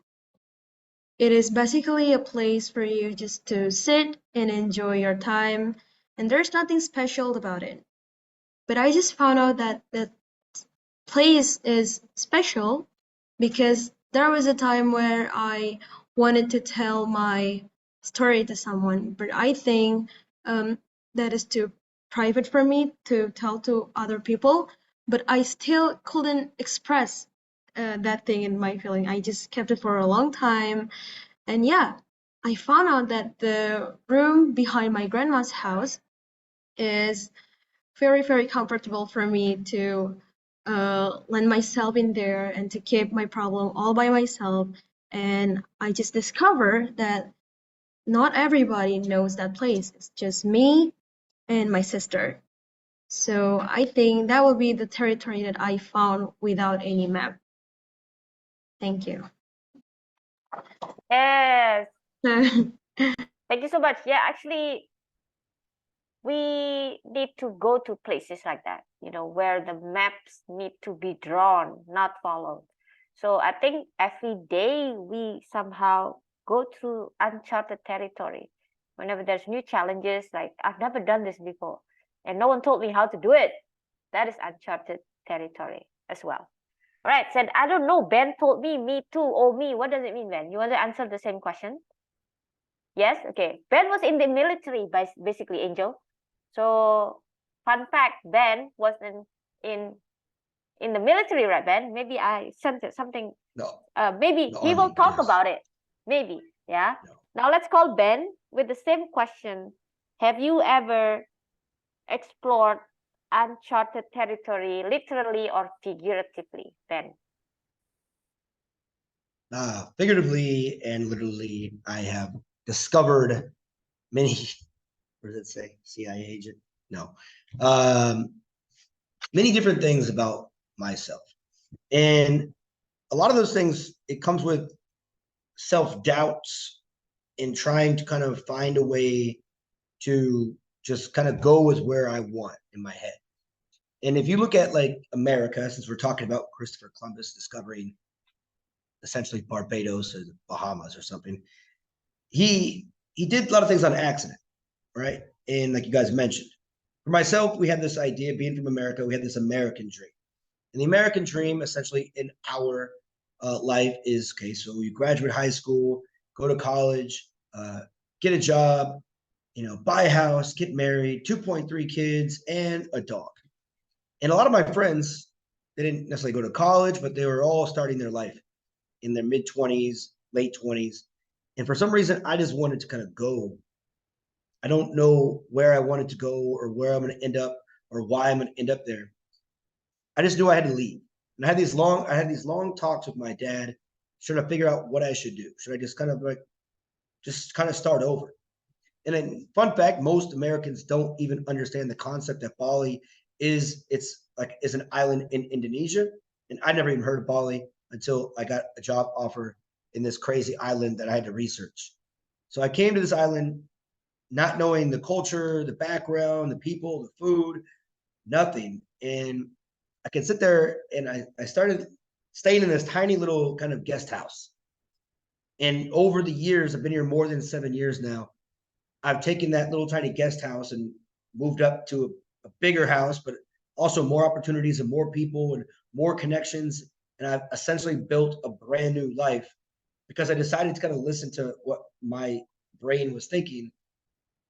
It is basically a place for you just to sit and enjoy your time, and there's nothing special about it. But I just found out that that place is special because there was a time where I wanted to tell my story to someone, but I think that is too private for me to tell to other people. But I still couldn't express that thing in my feeling. I just kept it for a long time. And yeah, I found out that the room behind my grandma's house is very, very comfortable for me to land myself in there and to keep my problem all by myself. And I just discovered that not everybody knows that place. It's just me and my sister. So I think that would be the territory that I found without any map. Thank you.
Yes. Thank you so much. Yeah, actually, we need to go to places like that, you know, where the maps need to be drawn, not followed. So I think every day we somehow go through uncharted territory. Whenever there's new challenges, like I've never done this before, and no one told me how to do it. That is uncharted territory as well. All right, said I don't know. Ben told me too. Oh, me. What does it mean, Ben? You want to answer the same question? Yes. Okay. Ben was in the military, basically, Angel. So, fun fact: Ben was in the military, right, Ben? Maybe I sent something.
No.
Maybe
The
he will
army,
talk
yes.
about it. Maybe, yeah.
No.
Now let's call Ben with the same question. Have you ever explored uncharted territory, literally or figuratively, Ben?
Figuratively and literally, I have discovered many, what does it say? CIA agent? No. Many different things about myself. And a lot of those things, it comes with self-doubts in trying to kind of find a way to just kind of go with where I want in my head. And if you look at like America, since we're talking about Christopher Columbus discovering essentially Barbados or the Bahamas or something, he did a lot of things on accident, right? And like you guys mentioned, for myself, we had this idea, being from America, we had this American dream. And the American dream, essentially, in our life is, okay, so you graduate high school, go to college, get a job, you know, buy a house, get married, 2.3 kids, and a dog. And a lot of my friends, they didn't necessarily go to college, but they were all starting their life in their mid-20s, late 20s. And for some reason, I just wanted to kind of go. I don't know where I wanted to go or where I'm going to end up or why I'm going to end up there. I just knew I had to leave. And I had these long talks with my dad, trying to figure out what I should do. Should I just kind of start over? And then, fun fact, most Americans don't even understand the concept that Bali is an island in Indonesia. And I never even heard of Bali until I got a job offer in this crazy island that I had to research. So I came to this island not knowing the culture, the background, the people, the food, nothing. And I could sit there, and I started staying in this tiny little kind of guest house. And over the years, I've been here more than 7 years now. I've taken that little tiny guest house and moved up to a bigger house, but also more opportunities and more people and more connections. And I've essentially built a brand new life because I decided to kind of listen to what my brain was thinking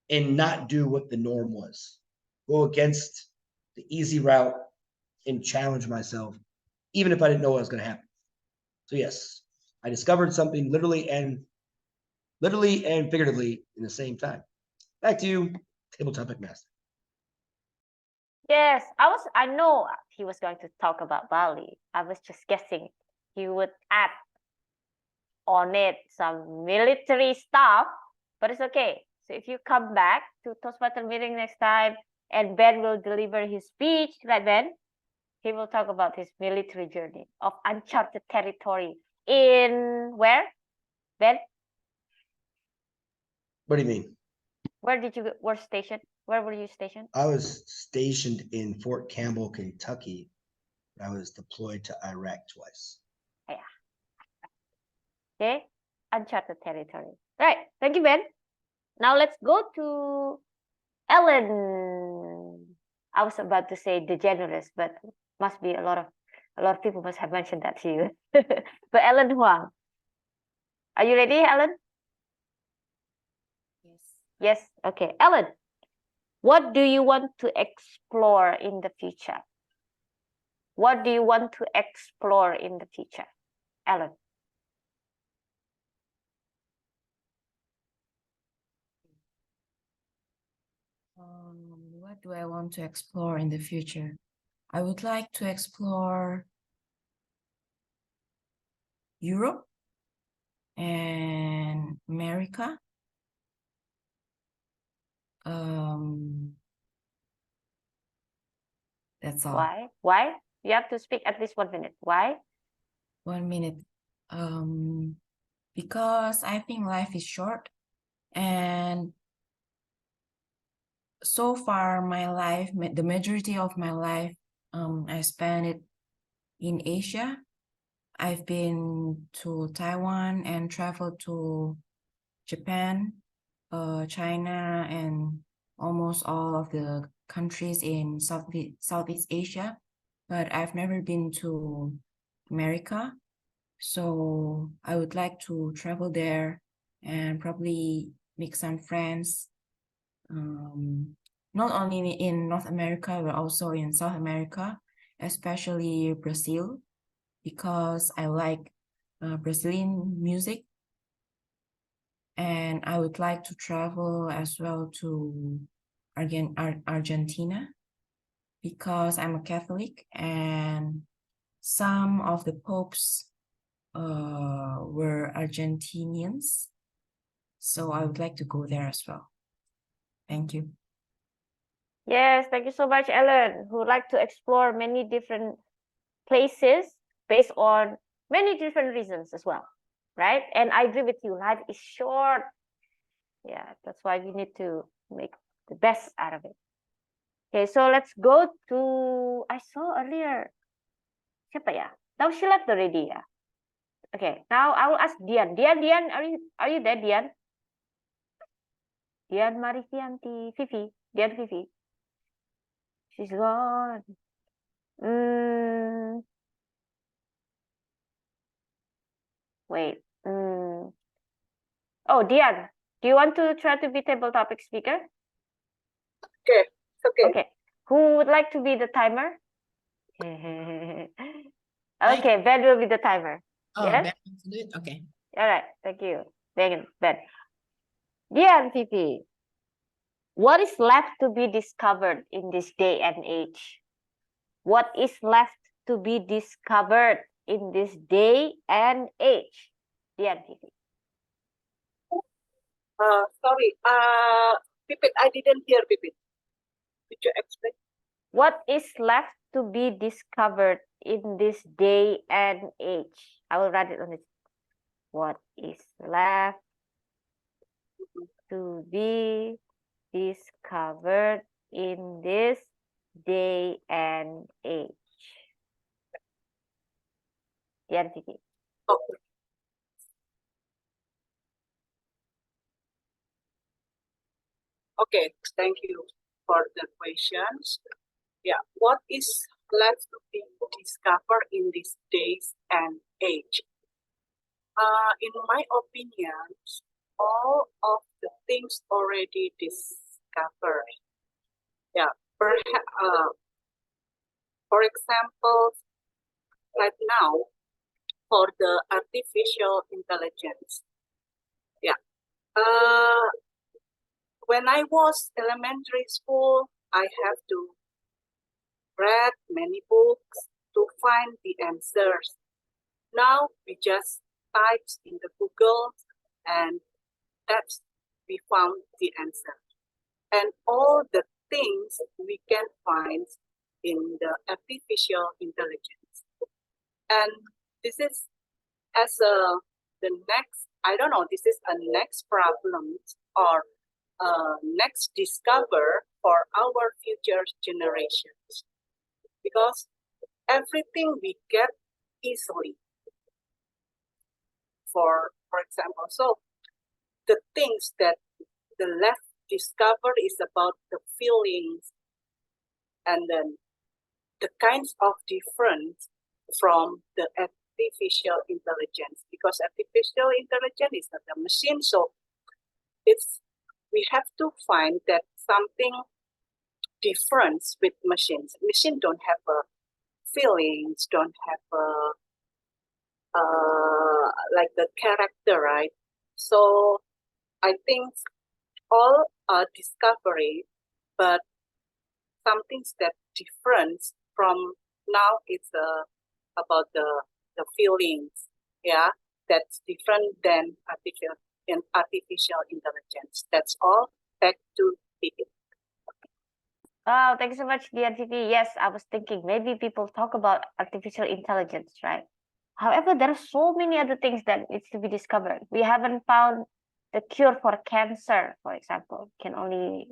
and not do what the norm was. Go against the easy route and challenge myself, even if I didn't know what was going to happen. So yes, I discovered something literally and figuratively in the same time. Back to you, Table Topic Master.
Yes, I know he was going to talk about Bali. I was just guessing he would add on it some military stuff, but it's okay. So if you come back to Toastmasters meeting next time and Ben will deliver his speech, right, Ben? He will talk about his military journey of uncharted territory in where? Ben?
What do you mean?
Where did you were stationed? Where were you stationed?
I was stationed in Fort Campbell, Kentucky. I was deployed to Iraq twice.
Yeah. Okay, uncharted territory. Right. Thank you, Ben. Now let's go to Ellen. I was about to say the generous, but must be a lot of people must have mentioned that to you. But Ellen Huang, are you ready, Ellen?
Yes.
Yes. Okay, Ellen. What do you want to explore in the future? What do you want to explore in the future, Ellen?
What do I want to explore in the future? I would like to explore Europe and America. That's all.
Why? Why? You have to speak at least 1 minute. Why?
1 minute. Because I think life is short, and so far my life, the majority of my life, I spent it in Asia. I've been to Taiwan and traveled to Japan, China, and almost all of the countries in Southeast Asia, but I've never been to America. So I would like to travel there and probably make some friends, not only in North America, but also in South America, especially Brazil, because I like Brazilian music. And I would like to travel as well to Argentina, because I'm a Catholic and some of the popes were Argentinians. So I would like to go there as well. Thank you.
Yes, thank you so much, Ellen, who would like to explore many different places based on many different reasons as well, right? And I agree with you, life is short. Yeah, that's why we need to make the best out of it. Okay, so let's go to, I saw earlier, siapa ya? Now she left already, yeah. Okay, now I will ask Dian. Dian, are you there, Dian? Dian Marifianti, Fifi, Dian Fifi. She's gone. Wait. Oh, Dian, do you want to try to be table topic speaker?
Okay, okay.
Okay. Who would like to be the timer? Okay, Ben will be the timer.
Oh,
Yes?
Ben wants to do it? Okay.
All right, thank you. Ben. Dian Fifi, what is left to be discovered in this day and age? What is left to be discovered in this day and age? Dian Fifi.
Sorry, Pipit, I didn't hear Pipit. Could you explain?
What is left to be discovered in this day and age? I will write it on it. What is left to be discovered in this day and age? Dian Fifi.
Okay. Okay, thank you for the questions. Yeah, what is left to be discovered in these days and age? In my opinion, all of the things already discovered. Yeah, perhaps, for example, right now, for the artificial intelligence. Yeah. When I was elementary school, I have to read many books to find the answers. Now we just type in the Google and that's we found the answer. And all the things we can find in the artificial intelligence. And this is as the next, I don't know, this is a next problem or next discover for our future generations. Because everything we get easily. For example, so the things that the left discovered is about the feelings and then the kinds of difference from the artificial intelligence, because artificial intelligence is not a machine, so we have to find that something different with machines. Machines don't have feelings, don't have like the character, right? So I think all are discovery, but something's that different from now it's about the feelings, yeah, that's different than artificial intelligence. That's all. Back to Vicky.
Oh, thank you so much, DNTV. Yes, I was thinking maybe people talk about artificial intelligence, right? However, there are so many other things that needs to be discovered. We haven't found the cure for cancer, for example. Can only,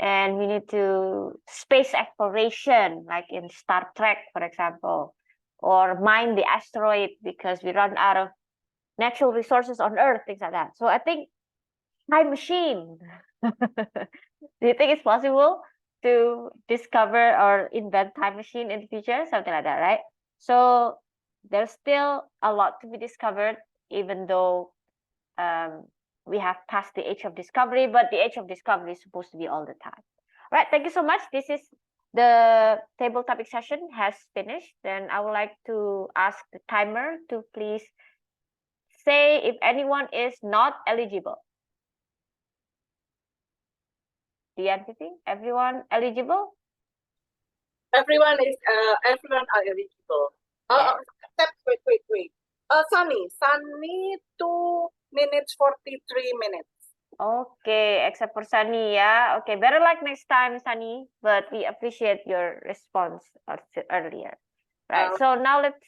and we need to space exploration, like in Star Trek, for example, or mine the asteroid because we run out of natural resources on Earth, things like that. So I think time machine. Do you think it's possible to discover or invent time machine in the future? Something like that, right? So there's still a lot to be discovered, even though we have passed the age of discovery, but the age of discovery is supposed to be all the time. All right, thank you so much. This is the table topic session has finished. Then I would like to ask the timer to please say if anyone is not eligible. The entity, everyone eligible?
Everyone are eligible. Wait. Sunny, 2 minutes 43 minutes.
Okay, except for Sunny, yeah. Okay, better luck next time, Sunny. But we appreciate your response earlier. Right. So now let's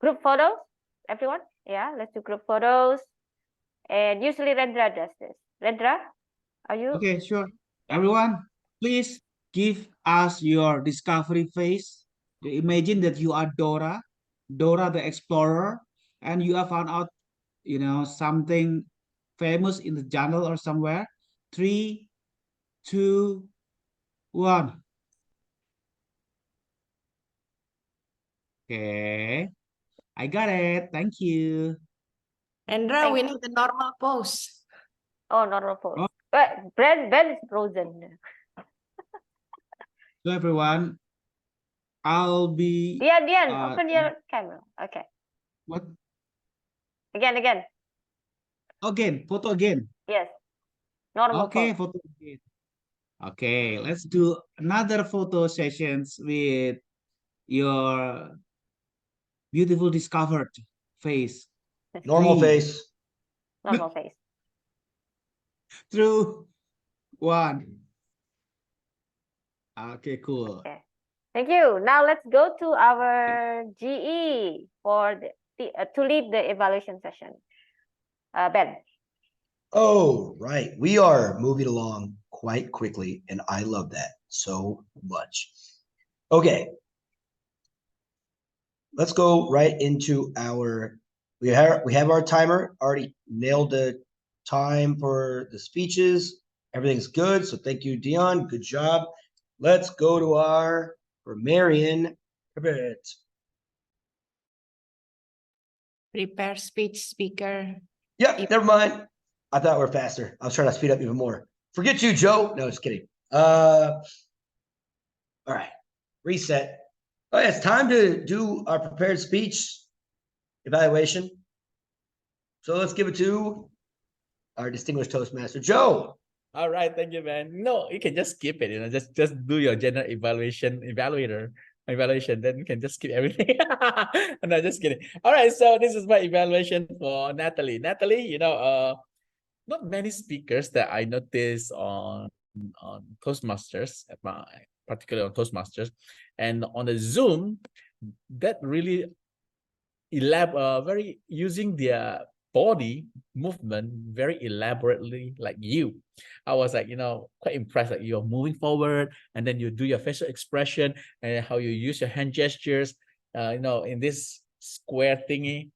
group photos. Everyone, yeah. Let's do group photos. And usually Rendra does this. Rendra, are you?
Okay, sure. Everyone, please give us your discovery face. Imagine that you are Dora the explorer, and you have found out, something famous in the jungle or somewhere. 3, 2, 1. Okay, I got it. Thank you.
Rendra, we need the normal pose.
Oh, normal pose.
Oh.
But Ben is frozen.
So everyone, I'll be.
Dian, open your camera. Okay.
What?
Again.
Again, photo again.
Yes. Normal
Okay,
pose.
photo again. Okay, let's do another photo sessions with your beautiful discovered face.
Normal
3,
face.
Normal face.
2, 1. Okay, cool.
Okay. Thank you. Now let's go to our GE for to lead the evaluation session. Ben.
Oh, right. We are moving along quite quickly, and I love that so much. Okay. Let's go right into we have our timer, already nailed the time for the speeches. Everything's good. So thank you, Dion. Good job. Let's go to for Marion.
Prepare speech speaker.
Yep, never mind. I thought we were faster. I was trying to speed up even more. Forget you, Joe. No, just kidding. All right, reset. Oh, yeah, it's time to do our prepared speech evaluation. So let's give it to our distinguished Toastmaster, Joe.
All right, thank you, man. No, you can just skip it. Just do your general evaluation, then you can just skip everything. No, just kidding. All right, so this is my evaluation for Natalie. Natalie, not many speakers that I noticed on Toastmasters, particularly on Toastmasters, and on the Zoom, that really very using their body movement very elaborately like you. I was like, quite impressed. Like you're moving forward, and then you do your facial expression and how you use your hand gestures. In this square thingy,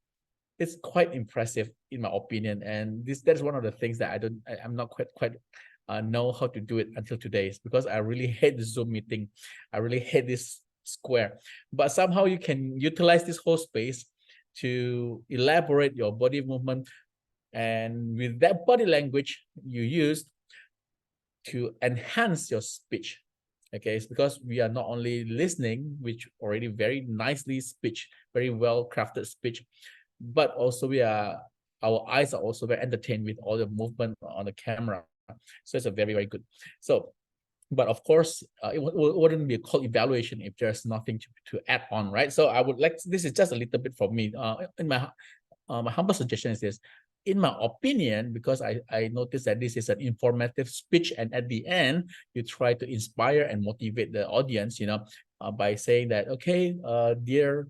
it's quite impressive in my opinion. And that's one of the things that I'm not quite know how to do it until today, because I really hate the Zoom meeting. I really hate this square, but somehow you can utilize this whole space to elaborate your body movement, and with that body language you use to enhance your speech. Okay, it's because we are not only listening, which already very nicely speech, very well crafted speech, but also our eyes are also very entertained with all the movement on the camera. So it's a very, very good. So, but of course, it wouldn't be a called evaluation if there's nothing to add on, right? So I would like, this is just a little bit from me. In my humble suggestion is this. In my opinion, because I noticed that this is an informative speech, and at the end, you try to inspire and motivate the audience, by saying that, okay, dear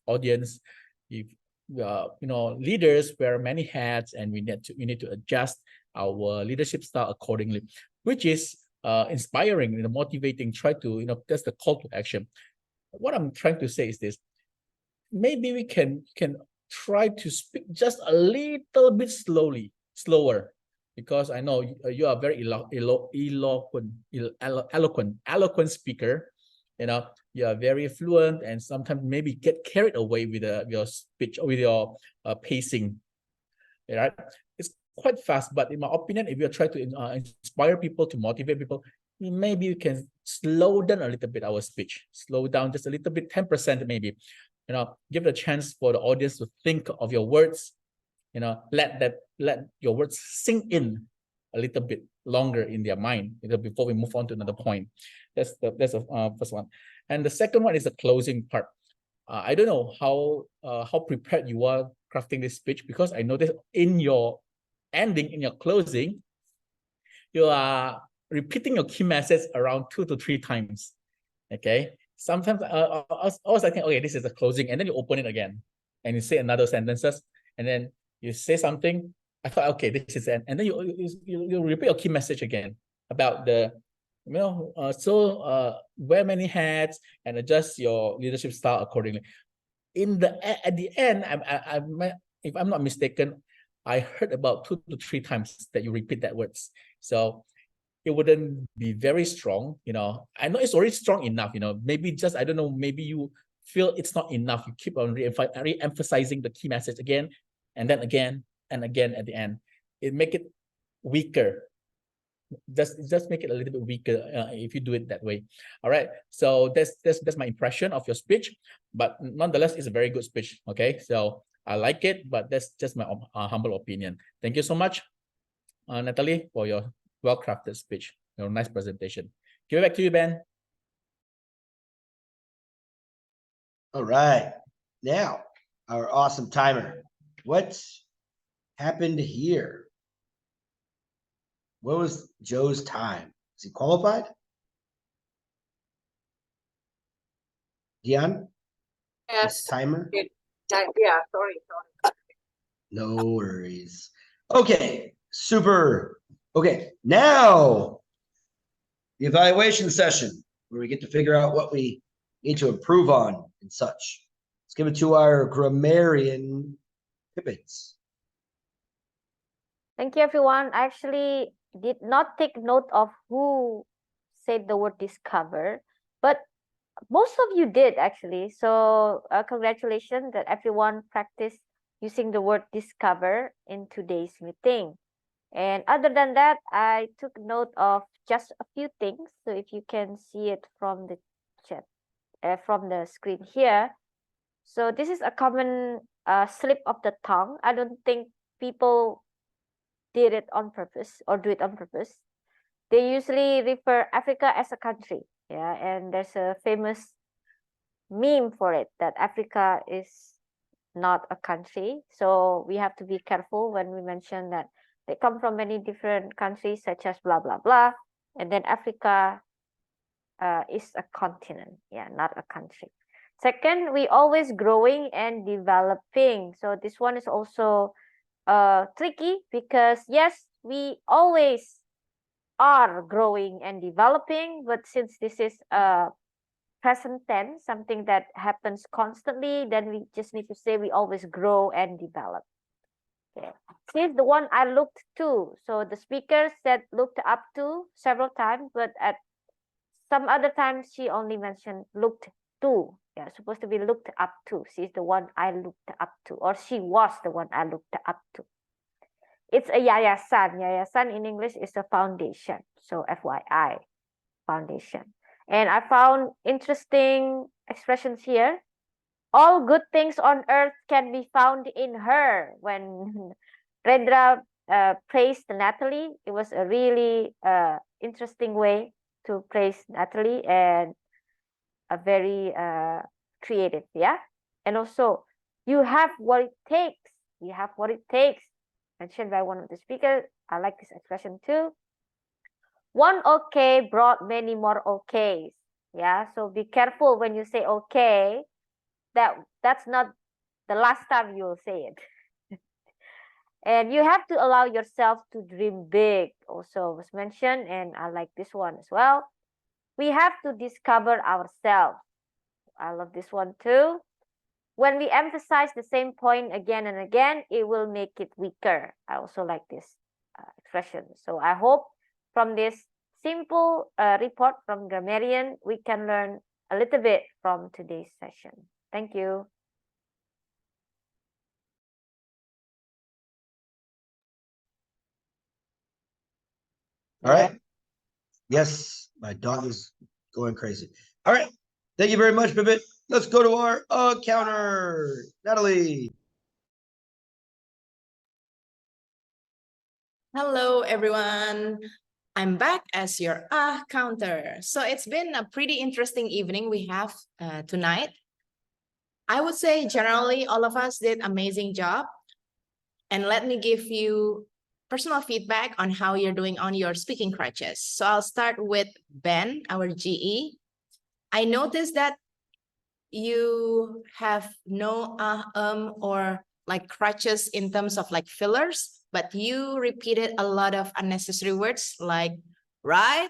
audience, if leaders wear many hats, and we need to adjust our leadership style accordingly, which is inspiring, motivating. Try to, that's the call to action. What I'm trying to say is this: maybe we can try to speak just a little bit slower, because I know you are very eloquent speaker. You are very fluent, and sometimes maybe get carried away with your speech or with your pacing. Right? It's quite fast, but in my opinion, if you try to inspire people, to motivate people, maybe you can slow down a little bit our speech. Slow down just a little bit, 10% maybe. Give it a chance for the audience to think of your words. Let your words sink in a little bit longer in their mind, before we move on to another point. That's the first one. And the second one is the closing part. I don't know how prepared you are crafting this speech, because I noticed in your ending, in your closing, you are repeating your key message around 2 to 3 times. Okay. Sometimes I was thinking, okay, this is the closing, and then you open it again, and you say another sentences, and then you say something. I thought, okay, this is it, and then you repeat your key message again about the, wear many hats and adjust your leadership style accordingly. At the end, if I'm not mistaken, I heard about 2 to 3 times that you repeat that words. So it wouldn't be very strong. I know it's already strong enough. Maybe just, I don't know, maybe you feel it's not enough. You keep on re-emphasizing the key message again, and then again and again at the end. It make it weaker. Just make it a little bit weaker if you do it that way. All right. So that's my impression of your speech, but nonetheless, it's a very good speech. Okay. So I like it, but that's just my humble opinion. Thank you so much, Natalie, for your well-crafted speech. Your nice presentation. Give it back to you, Ben.
All right. Now, our awesome timer. What happened here? What was Joe's time? Is he qualified? Dion?
Yes.
Timer?
Yeah, sorry.
No worries. Okay, super. Okay, now the evaluation session, where we get to figure out what we need to improve on and such. Let's give it to our grammarian, Pippins.
Thank you, everyone. I actually did not take note of who said the word discover, but most of you did actually. So congratulations that everyone practiced using the word discover in today's meeting. And other than that, I took note of just a few things. So if you can see it from the chat, from the screen here. So this is a common slip of the tongue. I don't think people did it on purpose or do it on purpose. They usually refer Africa as a country. Yeah, and there's a famous meme for it that Africa is not a country. So we have to be careful when we mention that they come from many different countries such as blah, blah, blah. And then Africa is a continent. Yeah, not a country. Second, we always growing and developing. So this one is also tricky because yes, we always are growing and developing, but since this is a present tense, something that happens constantly, then we just need to say we always grow and develop. Okay. Here's the one I looked to. So the speaker said looked up to several times, but at some other times she only mentioned looked to. Yeah, supposed to be looked up to. She's the one I looked up to, or she was the one I looked up to. It's a yayasan. Yayasan in English is a foundation. So FYI, foundation. And I found interesting expressions here. All good things on earth can be found in her. When Rendra praised Natalie, it was a really interesting way to praise Natalie and a very creative, yeah? And also, you have what it takes. You have what it takes. Mentioned by one of the speakers. I like this expression too. One okay brought many more okays. Yeah, so be careful when you say okay. That's not the last time you'll say it. And you have to allow yourself to dream big. Also was mentioned, and I like this one as well. We have to discover ourselves. I love this one too. When we emphasize the same point again and again, it will make it weaker. I also like this expression. So I hope from this simple report from Grammarian, we can learn a little bit from today's session. Thank you.
All right. Yes, my dog is going crazy. All right. Thank you very much, Pipit. Let's go to our counter. Natalie.
Hello, everyone. I'm back as your counter. So it's been a pretty interesting evening we have tonight. I would say generally all of us did amazing job. And let me give you personal feedback on how you're doing on your speaking crutches. So I'll start with Ben, our GE. I noticed that you have no or like crutches in terms of like fillers, but you repeated a lot of unnecessary words like right,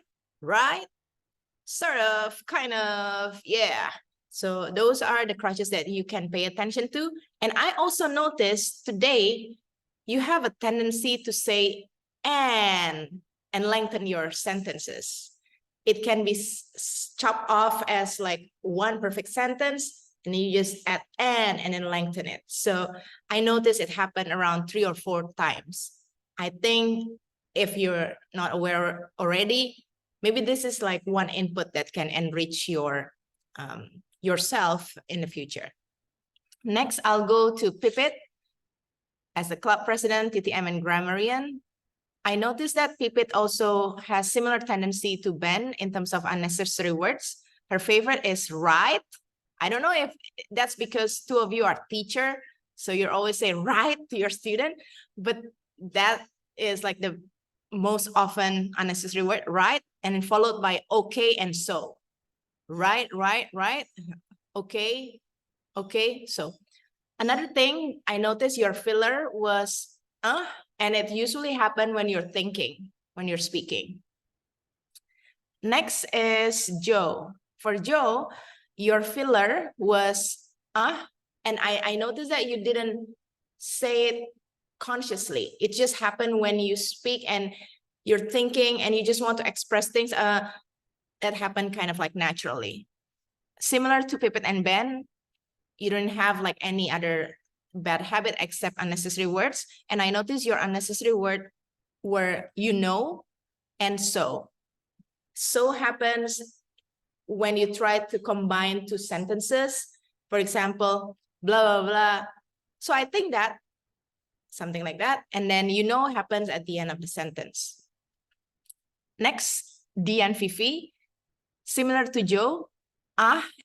sort of, kind of, yeah. So those are the crutches that you can pay attention to. And I also noticed today you have a tendency to say and lengthen your sentences. It can be chopped off as like one perfect sentence, and you just add and then lengthen it. So I noticed it happened around 3 or 4 times. I think if you're not aware already, maybe this is like one input that can enrich your yourself in the future. Next, I'll go to Pipit. As the club president, TTM and Grammarian, I noticed that Pipit also has similar tendency to Ben in terms of unnecessary words. Her favorite is right. I don't know if that's because 2 of you are teacher, so you're always saying right to your student, but that is like the most often unnecessary word, right? And then followed by okay and so. Right, okay, so. Another thing I noticed your filler was and it usually happens when you're thinking, when you're speaking. Next is Joe. For Joe, your filler was and I noticed that you didn't say it consciously. It just happened when you speak and you're thinking and you just want to express things that happen kind of like naturally. Similar to Pipit and Ben, you don't have like any other bad habit, accept unnecessary words. And I noticed your unnecessary word were you know and so. So happens when you try to combine two sentences. For example, blah, blah, blah. So I think that something like that. And then you know happens at the end of the sentence. Next, D and Fifi. Similar to Joe,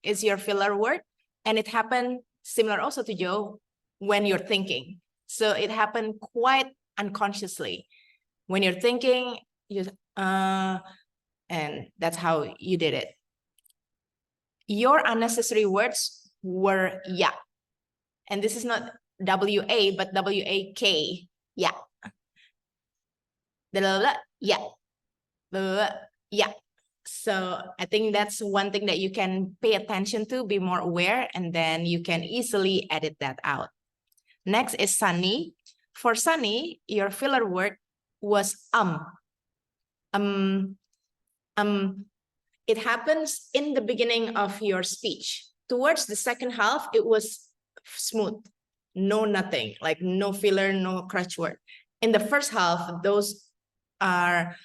is your filler word. And it happened similar also to Joe when you're thinking. So it happened quite unconsciously. When you're thinking, you and that's how you did it. Your unnecessary words were yeah. And this is not W-A, but W-A-K. Yeah. Blah, blah, blah, yeah. Blah, blah, blah, yeah. So I think that's one thing that you can pay attention to, be more aware, and then you can easily edit that out. Next is Sunny. For Sunny, your filler word was it happens in the beginning of your speech. Towards the second half, it was smooth, no nothing, like no filler, no crutch word. In the first half, those are,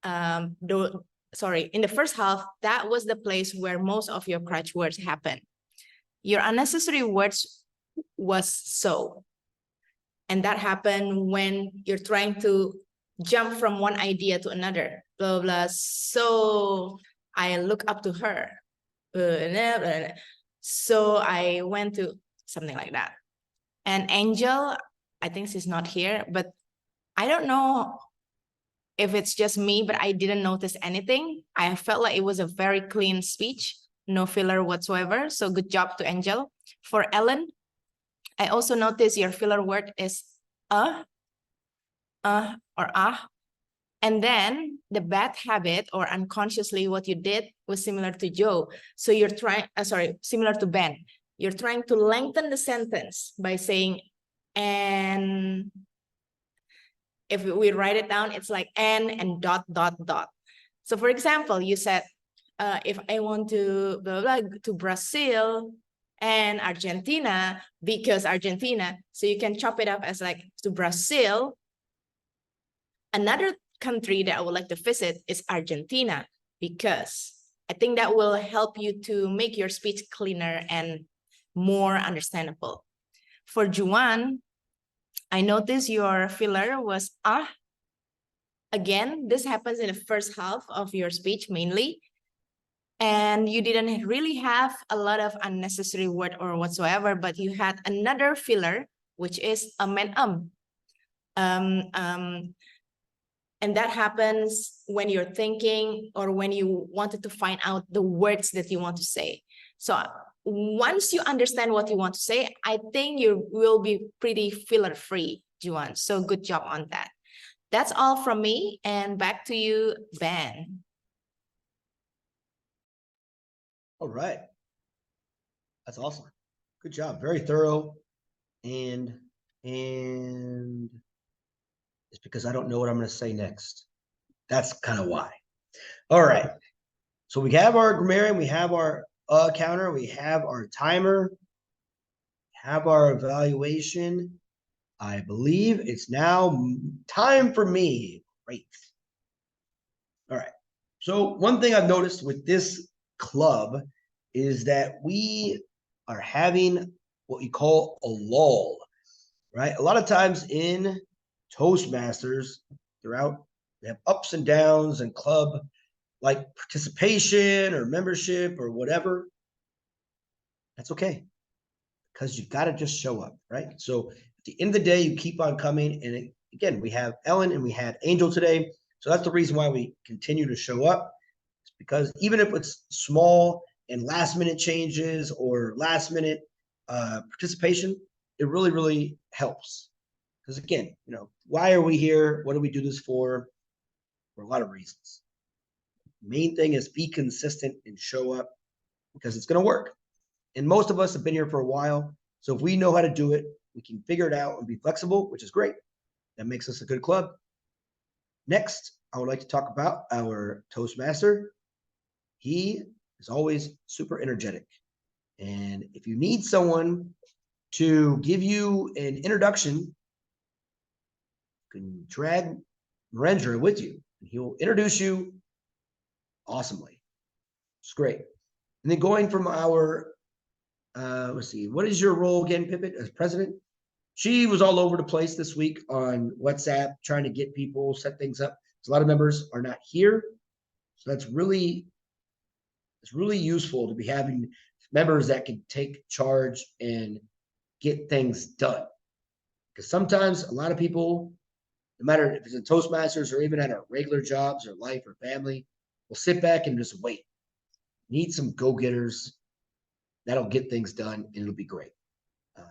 in the first half, that was the place where most of your crutch words happen. Your unnecessary words was so. And that happened when you're trying to jump from one idea to another, blah, blah, blah. So I look up to her. So I went to something like that. And Angel, I think she's not here, but I don't know if it's just me, but I didn't notice anything. I felt like it was a very clean speech, no filler whatsoever. So good job to Angel. For Ellen, I also noticed your filler word is or ah. And then the bad habit or unconsciously what you did was similar to Joe. So you're trying, similar to Ben. You're trying to lengthen the sentence by saying, and if we write it down, it's like and dot, dot, dot. So for example, you said, if I want to blah, blah, blah, to Brazil and Argentina, because Argentina, so you can chop it up as like to Brazil. Another country that I would like to visit is Argentina, because I think that will help you to make your speech cleaner and more understandable. For Juan, I noticed your filler was Again, this happens in the first half of your speech mainly. And you didn't really have a lot of unnecessary word or whatsoever, but you had another filler, which is and and that happens when you're thinking or when you wanted to find out the words that you want to say. So once you understand what you want to say, I think you will be pretty filler free, Juan. So good job on that. That's all from me, and back to you, Ben.
All right. That's awesome. Good job. Very thorough. And it's because I don't know what I'm going to say next. That's kind of why. All right. So we have our grammarian, we have our counter, we have our timer, have our evaluation. I believe it's now time for me. Great. All right. So one thing I've noticed with this club is that we are having what we call a lull, right? A lot of times in Toastmasters, throughout, they have ups and downs and club like participation or membership or whatever. That's okay, because you got to just show up, right? So at the end of the day, you keep on coming. And again, we have Ellen and we had Angel today. So that's the reason why we continue to show up. It's because even if it's small and last minute changes or last minute participation, it really, really helps. Because again, you know, why are we here? What do we do this for? For a lot of reasons. Main thing is be consistent and show up, because it's going to work. And most of us have been here for a while. So if we know how to do it, we can figure it out and be flexible, which is great. That makes us a good club. Next, I would like to talk about our Toastmaster. He is always super energetic. And if you need someone to give you an introduction. You can drag Narendra with you. He'll introduce you awesomely. It's great. And then going from our, let's see, what is your role again, Pipit, as president? She was all over the place this week on WhatsApp, trying to get people, set things up. A lot of members are not here. So it's really useful to be having members that can take charge and get things done. Because sometimes a lot of people, no matter if it's in Toastmasters or even at our regular jobs or life or family, will sit back and just wait. Need some go-getters that'll get things done, and it'll be great.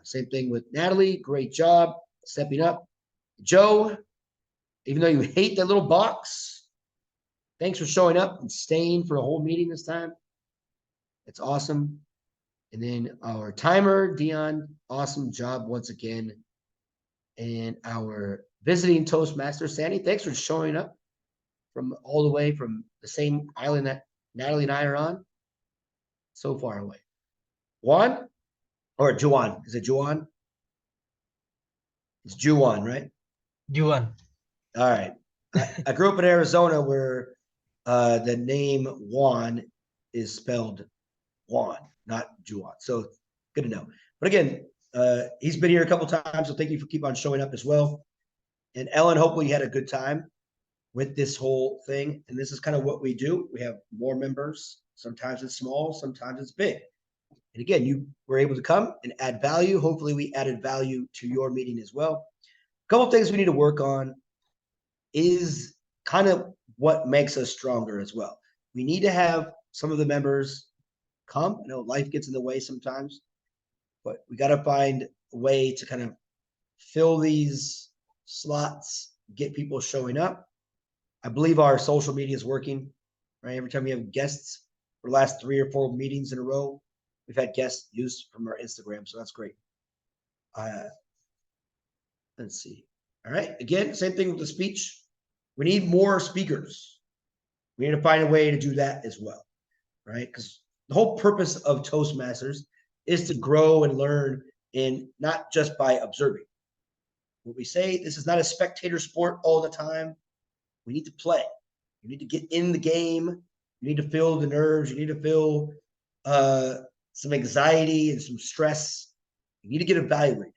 Same thing with Natalie. Great job stepping up. Joe, even though you hate that little box, thanks for showing up and staying for a whole meeting this time. It's awesome. And then our timer, Dion, awesome job once again. And our visiting Toastmaster, Sandy, thanks for showing up from all the way from the same island that Natalie and I are on. So far away. Juan or Juan? Is it Juan? It's Juan, right?
Juan.
All right. I grew up in Arizona where the name Juan is spelled Juan, not Juan. So good to know. But again, he's been here a couple times, so thank you for keep on showing up as well. And Ellen, hopefully you had a good time with this whole thing. And this is kind of what we do. We have more members. Sometimes it's small, sometimes it's big. And again, you were able to come and add value. Hopefully we added value to your meeting as well. A couple of things we need to work on is kind of what makes us stronger as well. We need to have some of the members come. I know life gets in the way sometimes, but we got to find a way to kind of fill these slots, get people showing up. I believe our social media is working, right? Every time we have guests for the last 3 or 4 meetings in a row, we've had guests used from our Instagram, so that's great. Let's see. All right, again, same thing with the speech. We need more speakers. We need to find a way to do that as well, right? Because the whole purpose of Toastmasters is to grow and learn, and not just by observing. What we say, this is not a spectator sport all the time. We need to play. You need to get in the game. You need to feel the nerves. You need to feel some anxiety and some stress. You need to get evaluated.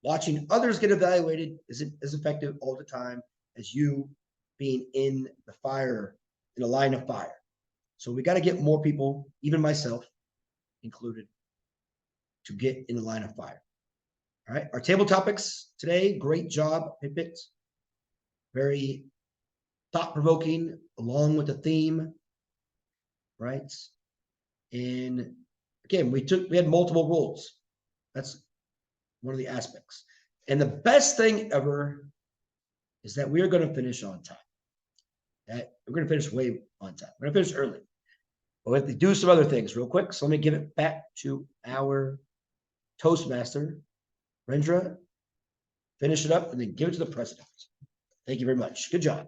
Watching others get evaluated isn't as effective all the time as you being in the fire, in a line of fire. So we got to get more people, even myself included, to get in the line of fire. All right, our table topics today, great job, Pipit. Very thought-provoking, along with the theme, right? And again, we had multiple roles. That's one of the aspects. And the best thing ever is that we are going to finish on time. We're going to finish way on time. We're going to finish early. But we have to do some other things real quick. So let me give it back to our Toastmaster, Rendra. Finish it up and then give it to the president. Thank you very much. Good job.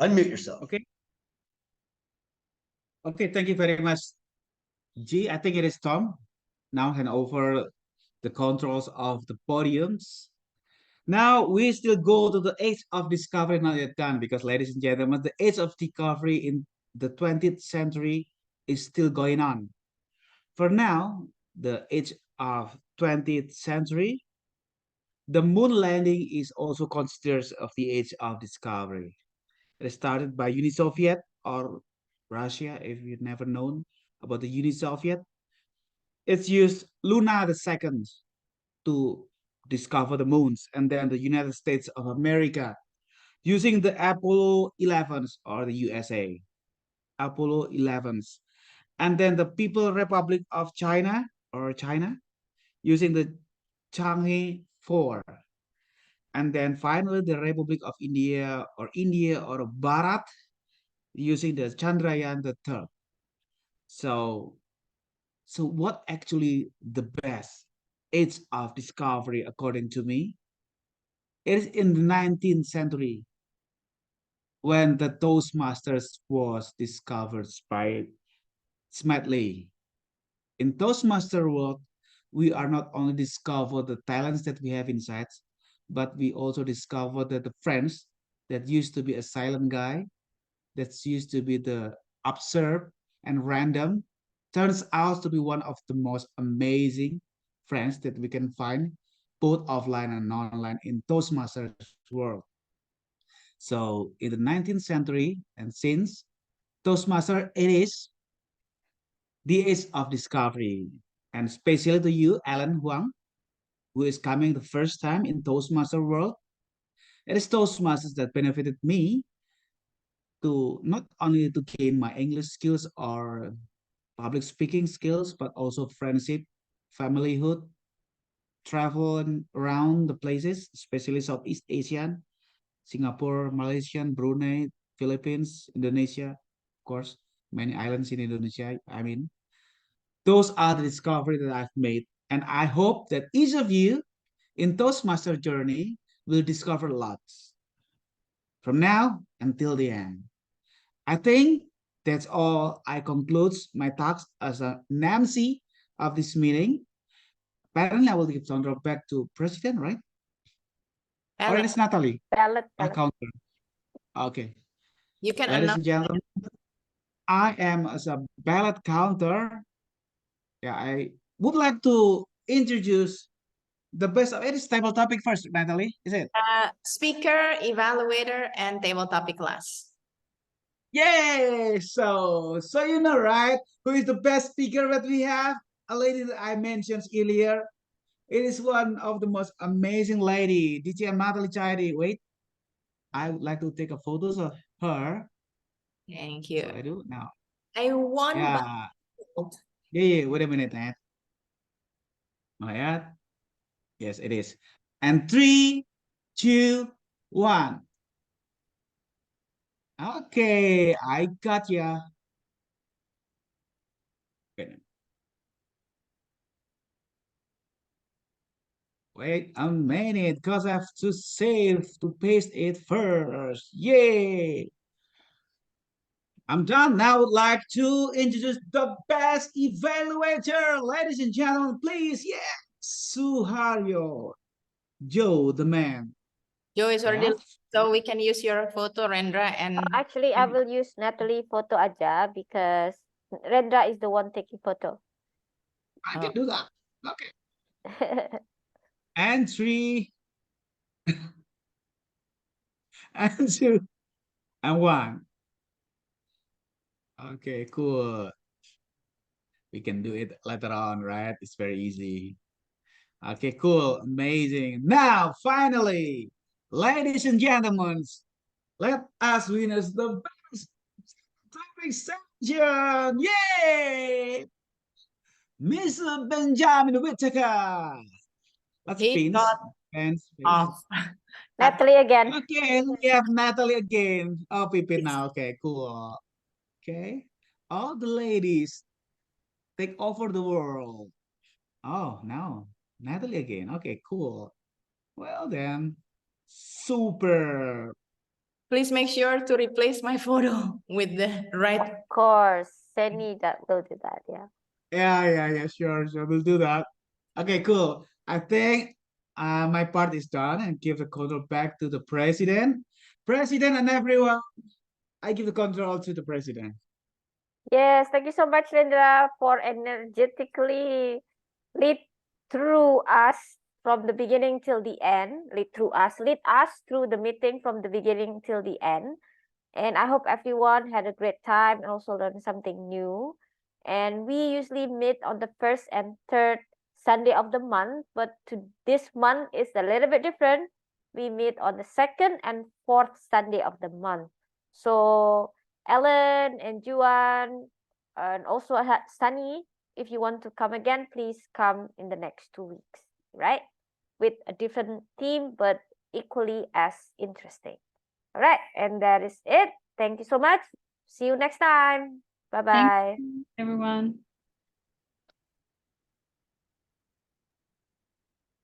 Unmute yourself.
Okay. Okay, thank you very much. G, I think it is Tom. Now hand over the controls of the podiums. Now we still go to the age of discovery, not yet done, because ladies and gentlemen, the age of discovery in the 20th century is still going on. For now, the age of 20th century, the moon landing is also considered of the age of discovery. It started by Uni Soviet or Russia, if you've never known about the Uni Soviet. It's used Luna II to discover the moons, and then the United States of America using the Apollo 11s or the USA, Apollo 11s, and then the People Republic of China or China using the Chang'e 4, and then finally the Republic of India or Bharat using the Chandrayaan III. So what actually the best age of discovery according to me? It is in the 19th century when the Toastmasters was discovered by Smedley. In Toastmaster world, we are not only discover the talents that we have inside, but we also discover that the friends that used to be a silent guy, that used to be the absurd and random, turns out to be one of the most amazing friends that we can find, both offline and online in Toastmasters world. So in the 19th century and since, Toastmaster it is the age of discovery, and especially to you, Alan Huang, who is coming the first time in Toastmaster world. It is Toastmasters that benefited me to not only to gain my English skills or public speaking skills, but also friendship, familyhood, traveling around the places, especially Southeast Asian, Singapore, Malaysia, Brunei, Philippines, Indonesia, of course, many islands in Indonesia. I mean, those are the discoveries that I've made. And I hope that each of you in Toastmaster journey will discover lots from now until the end. I think that's all. I conclude my task as a Nancy of this meeting. Apparently, I will give thunder back to President, right? Or it
Ellen,
is Natalie,
Ballot.
a counter. Okay.
you can
Ladies
announce.
and gentlemen, I am as a ballot counter. Yeah, I would like to introduce the best of it is table topic first, Natalie, is it?
Speaker, evaluator, and table topic class.
Yay! So you know, right? Who is the best speaker that we have? A lady that I mentioned earlier. It is one of the most amazing lady, DJ Natalie Chaidi. Wait, I would like to take a photos of her.
Thank you.
So I do now.
I won.
Yeah. Yeah. Wait a minute, Nat. Oh yeah. Yes, it is. And 3, 2, 1. Okay, I got ya. Wait a minute, because I have to save to paste it first. Yay! I'm done. Now I would like to introduce the best evaluator. Ladies and gentlemen, please. Yeah, Suharyo. Joe, the man.
Joe is already,
Yeah.
so we can use your photo, Rendra, and
Actually, I will use Natalie photo aja because Rendra is the one taking photo.
I can do that. Okay. And 3, and 2, and 1. Okay, cool. We can do it later on, right? It's very easy. Okay, cool. Amazing. Now, finally, ladies and gentlemen, let us witness the best topic section. Yay! Mr. Benjamin Whittaker. Let's
he
pinch.
got off.
Natalie again.
Okay, we have Natalie again. Oh, Pipit now. Okay, cool. Okay. All the ladies take over the world. Oh, no. Natalie again. Okay, cool. Well then, super.
Please make sure to replace my photo with the right.
Of course, Seni that will do that. Yeah.
Yeah, sure. We'll do that. Okay, cool. I think my part is done and give the control back to the president. President and everyone, I give the control to the president.
Yes, thank you so much, Rendra, for energetically lead through us from the beginning till the end. Lead us through the meeting from the beginning till the end. And I hope everyone had a great time and also learned something new. And we usually meet on the first and third Sunday of the month, but this month is a little bit different. We meet on the second and fourth Sunday of the month. So Ellen and Juan and also Sunny, if you want to come again, please come in the next 2 weeks, right? With a different theme, but equally as interesting. All right, and that is it. Thank you so much. See you next time. Bye-bye.
Everyone.